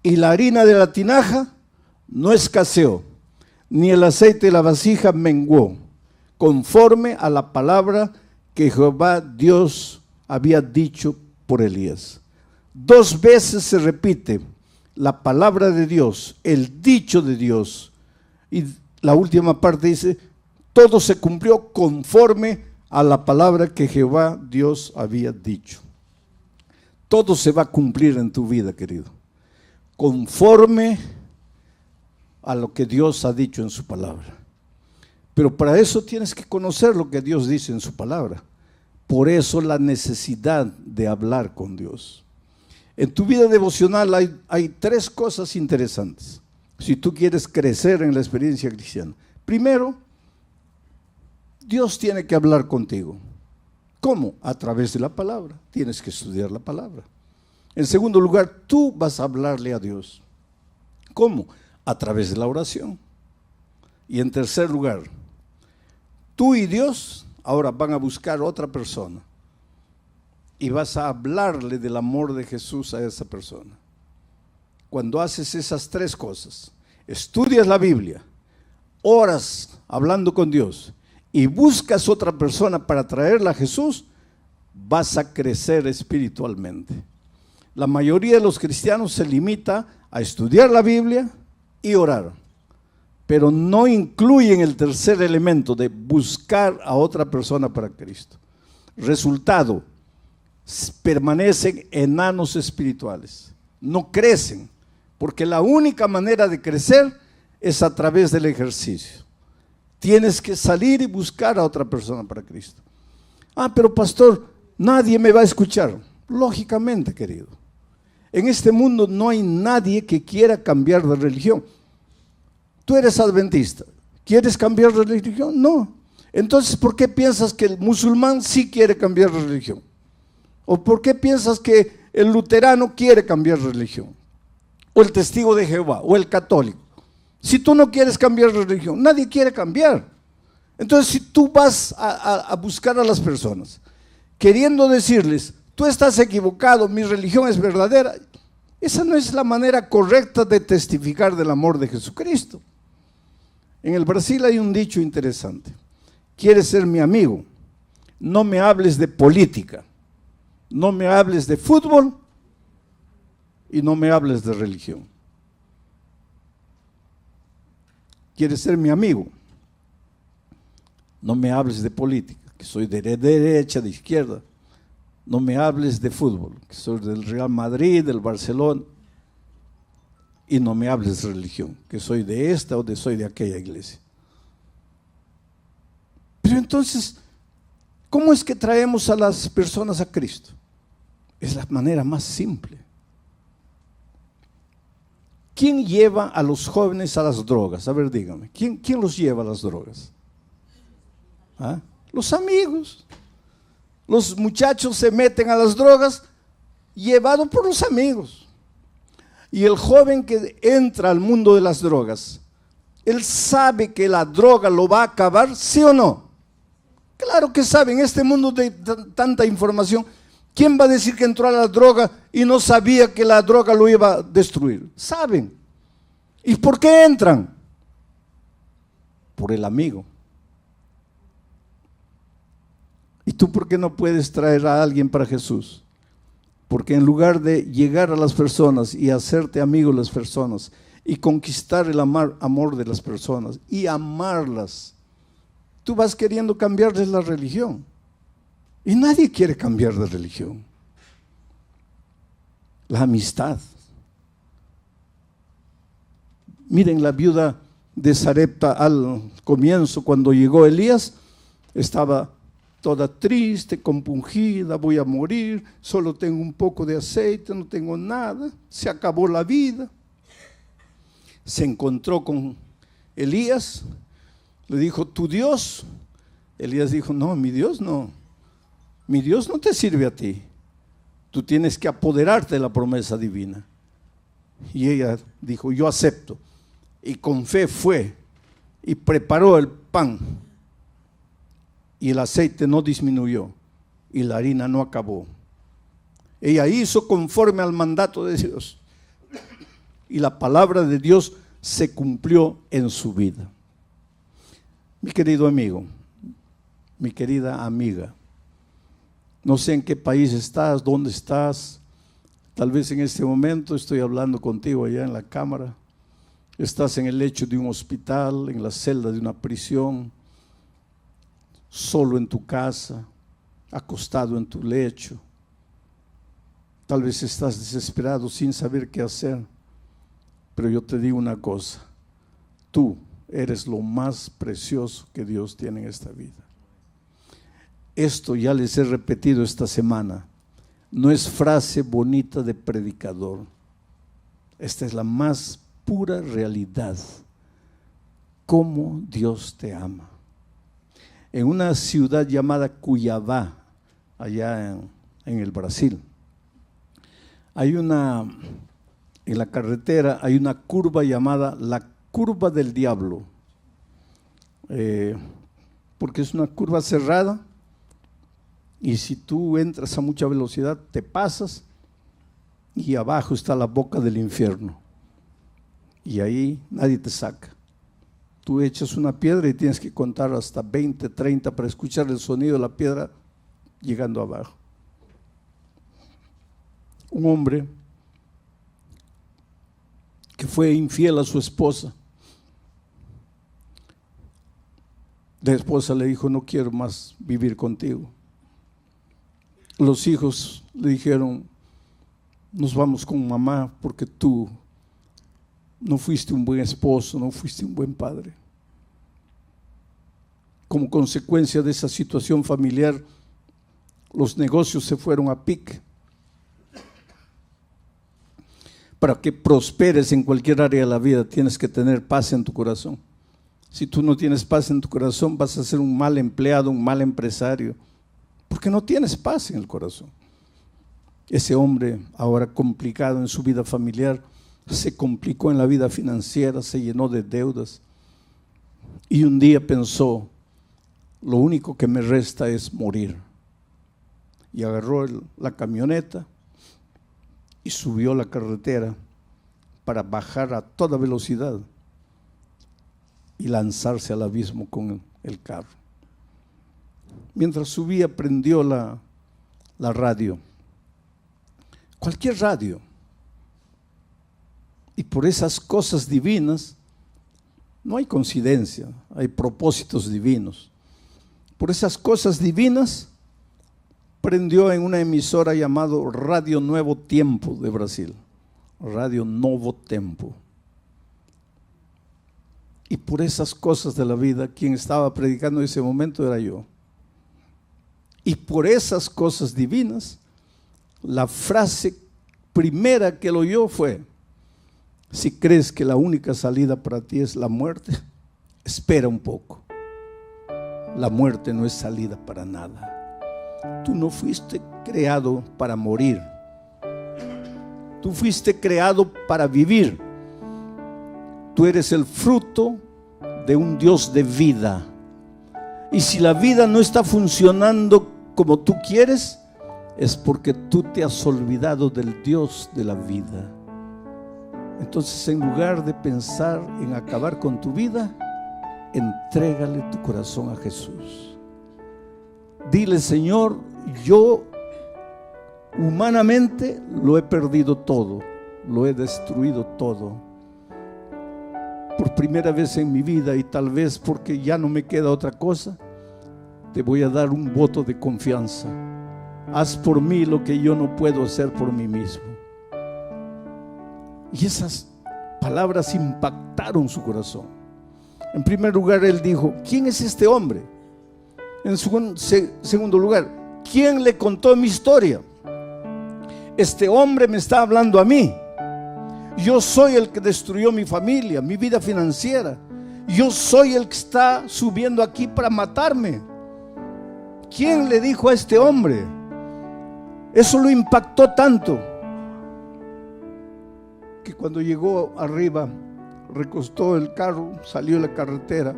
Speaker 9: Y la harina de la tinaja no escaseó, ni el aceite de la vasija menguó, conforme a la palabra que Jehová Dios había dicho por Elías. 2 veces se repite la palabra de Dios, el dicho de Dios, y la última parte dice: todo se cumplió conforme a la palabra que Jehová Dios había dicho. Todo se va a cumplir en tu vida, querido, conforme a lo que Dios ha dicho en su palabra. Pero para eso tienes que conocer lo que Dios dice en su palabra. Por eso la necesidad de hablar con Dios. En tu vida devocional hay 3 cosas interesantes, si tú quieres crecer en la experiencia cristiana. Primero, Dios tiene que hablar contigo. ¿Cómo? A través de la palabra. Tienes que estudiar la palabra. En segundo lugar, tú vas a hablarle a Dios. ¿Cómo? A través de la oración. Y en tercer lugar, tú y Dios ahora van a buscar otra persona y vas a hablarle del amor de Jesús a esa persona. Cuando haces esas 3 cosas, estudias la Biblia, oras hablando con Dios y buscas otra persona para traerla a Jesús, vas a crecer espiritualmente. La mayoría de los cristianos se limita a estudiar la Biblia y orar, pero no incluyen el tercer elemento de buscar a otra persona para Cristo. Resultado, permanecen enanos espirituales, no crecen, porque la única manera de crecer es a través del ejercicio. Tienes que salir y buscar a otra persona para Cristo. Pero pastor, nadie me va a escuchar. Lógicamente, querido. En este mundo no hay nadie que quiera cambiar de religión. Tú eres adventista, ¿quieres cambiar de religión? No. Entonces, ¿por qué piensas que el musulmán sí quiere cambiar de religión? ¿O por qué piensas que el luterano quiere cambiar de religión? O el testigo de Jehová, o el católico. Si tú no quieres cambiar de religión, nadie quiere cambiar. Entonces, si tú vas a buscar a las personas, queriendo decirles, tú estás equivocado, mi religión es verdadera, Esa no es la manera correcta de testificar del amor de Jesucristo. En el Brasil hay un dicho interesante. ¿Quieres ser mi amigo? No me hables de política, no me hables de fútbol y no me hables de religión. ¿Quieres ser mi amigo? No me hables de política, que soy de derecha, de izquierda. No me hables de fútbol, que soy del Real Madrid, del Barcelona. Y no me hables de religión, que soy de esta o soy de aquella iglesia. Pero entonces, ¿cómo es que traemos a las personas a Cristo? Es la manera más simple. ¿Quién lleva a los jóvenes a las drogas? A ver, dígame, ¿quién los lleva a las drogas? ¿Ah? Los amigos. Los muchachos se meten a las drogas llevados por los amigos. Y el joven que entra al mundo de las drogas, ¿él sabe que la droga lo va a acabar, sí o no? Claro que sabe. En este mundo de tanta información, ¿quién va a decir que entró a la droga y no sabía que la droga lo iba a destruir? Saben. ¿Y por qué entran? Por el amigo. ¿Y tú por qué no puedes traer a alguien para Jesús? Porque en lugar de llegar a las personas y hacerte amigo de las personas y conquistar el amor de las personas y amarlas, tú vas queriendo cambiarles la religión. Y nadie quiere cambiar de religión. La amistad. Miren, la viuda de Sarepta al comienzo, cuando llegó Elías, estaba toda triste, compungida, voy a morir, solo tengo un poco de aceite, no tengo nada, se acabó la vida. Se encontró con Elías, le dijo, ¿tu Dios? Elías dijo, no, mi Dios no te sirve a ti, tú tienes que apoderarte de la promesa divina. Y ella dijo, yo acepto, y con fe fue, y preparó el pan, y el aceite no disminuyó y la harina no acabó. Ella hizo conforme al mandato de Dios y la palabra de Dios se cumplió en su vida. Mi querido amigo, mi querida amiga, no sé en qué país estás, dónde estás. Tal vez en este momento estoy hablando contigo allá en la cámara. Estás en el lecho de un hospital, en la celda de una prisión, solo en tu casa, acostado en tu lecho. Tal vez estás desesperado sin saber qué hacer, pero yo te digo una cosa, tú eres lo más precioso que Dios tiene en esta vida. Esto ya les he repetido esta semana, no es frase bonita de predicador, esta es la más pura realidad, cómo Dios te ama. En una ciudad llamada Cuiabá, allá en el Brasil, en la carretera hay una curva llamada la curva del diablo, porque es una curva cerrada y si tú entras a mucha velocidad te pasas y abajo está la boca del infierno y ahí nadie te saca. Tú echas una piedra y tienes que contar hasta 20, 30 para escuchar el sonido de la piedra llegando abajo. Un hombre que fue infiel a su esposa. La esposa le dijo, no quiero más vivir contigo. Los hijos le dijeron, nos vamos con mamá porque tú no fuiste un buen esposo, no fuiste un buen padre. Como consecuencia de esa situación familiar, los negocios se fueron a pique. Para que prosperes en cualquier área de la vida, tienes que tener paz en tu corazón. Si tú no tienes paz en tu corazón, vas a ser un mal empleado, un mal empresario, porque no tienes paz en el corazón. Ese hombre, ahora complicado en su vida familiar, se complicó en la vida financiera, se llenó de deudas y un día pensó, lo único que me resta es morir. Y agarró la camioneta y subió a la carretera para bajar a toda velocidad y lanzarse al abismo con el carro. Mientras subía, prendió la radio, cualquier radio, y por esas cosas divinas, no hay coincidencia, hay propósitos divinos. Por esas cosas divinas, prendió en una emisora llamado Radio Nuevo Tempo de Brasil, Radio Novo Tempo. Y por esas cosas de la vida, quien estaba predicando en ese momento era yo. Y por esas cosas divinas, la frase primera que él oyó fue: si crees que la única salida para ti es la muerte, espera un poco. La muerte no es salida para nada. Tú no fuiste creado para morir. Tú fuiste creado para vivir. Tú eres el fruto de un Dios de vida. Y si la vida no está funcionando como tú quieres, es porque tú te has olvidado del Dios de la vida. Entonces, en lugar de pensar en acabar con tu vida, entrégale tu corazón a Jesús. Dile: Señor, yo humanamente lo he perdido todo, lo he destruido todo. Por primera vez en mi vida, y tal vez porque ya no me queda otra cosa, te voy a dar un voto de confianza. Haz por mí lo que yo no puedo hacer por mí mismo. Y esas palabras impactaron su corazón. En primer lugar, él dijo: ¿quién es este hombre? En segundo lugar, ¿quién le contó mi historia? Este hombre me está hablando a mí. Yo soy el que destruyó mi familia, mi vida financiera. Yo soy el que está subiendo aquí para matarme. ¿Quién le dijo a este hombre? Eso lo impactó tanto que cuando llegó arriba, recostó el carro, salió a la carretera,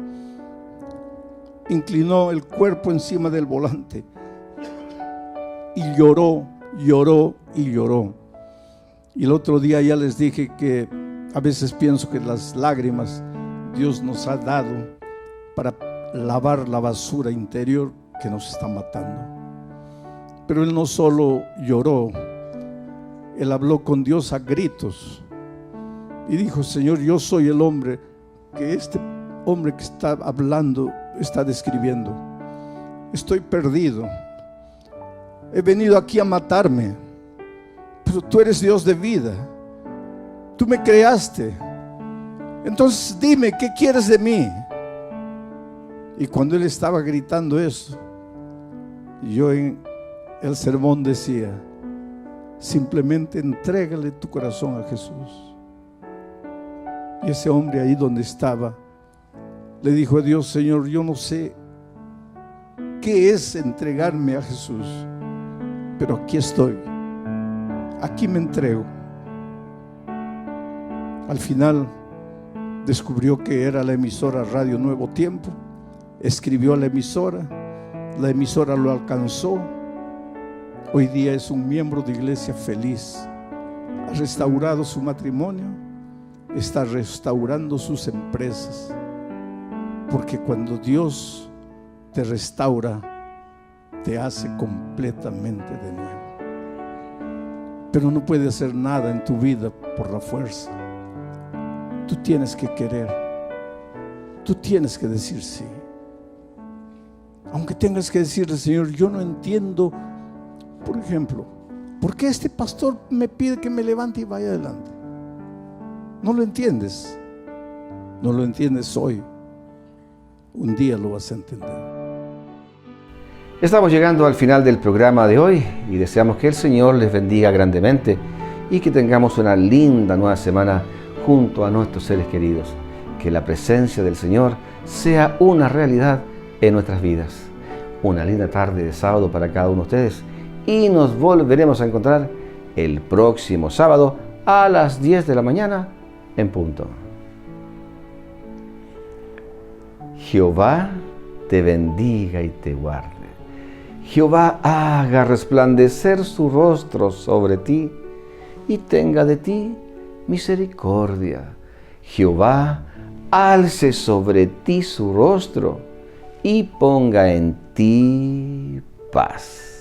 Speaker 9: inclinó el cuerpo encima del volante y lloró, lloró y lloró. Y el otro día ya les dije que a veces pienso que las lágrimas Dios nos ha dado para lavar la basura interior que nos está matando. Pero él no solo lloró, él habló con Dios a gritos y dijo: Señor, yo soy el hombre que este hombre que está hablando está describiendo. Estoy perdido, he venido aquí a matarme, pero tú eres Dios de vida, tú me creaste, entonces dime, ¿qué quieres de mí? Y cuando él estaba gritando eso, yo en el sermón decía: simplemente entrégale tu corazón a Jesús. Y ese hombre ahí donde estaba le dijo a Dios: Señor, yo no sé qué es entregarme a Jesús, pero aquí estoy, aquí me entrego. Al final descubrió que era la emisora Radio Nuevo Tiempo, escribió a la emisora lo alcanzó. Hoy día es un miembro de iglesia feliz, ha restaurado su matrimonio, está restaurando sus empresas, porque cuando Dios te restaura, te hace completamente de nuevo. Pero no puede hacer nada en tu vida por la fuerza. Tú tienes que querer, tú tienes que decir sí. Aunque tengas que decirle: Señor, yo no entiendo, por ejemplo, ¿por qué este pastor me pide que me levante y vaya adelante? No lo entiendes. No lo entiendes hoy. Un día lo vas a entender.
Speaker 1: Estamos llegando al final del programa de hoy y deseamos que el Señor les bendiga grandemente y que tengamos una linda nueva semana junto a nuestros seres queridos. Que la presencia del Señor sea una realidad en nuestras vidas. Una linda tarde de sábado para cada uno de ustedes y nos volveremos a encontrar el próximo sábado a las 10 de la mañana en punto. Jehová te bendiga y te guarde. Jehová haga resplandecer su rostro sobre ti y tenga de ti misericordia. Jehová alce sobre ti su rostro y ponga en ti paz.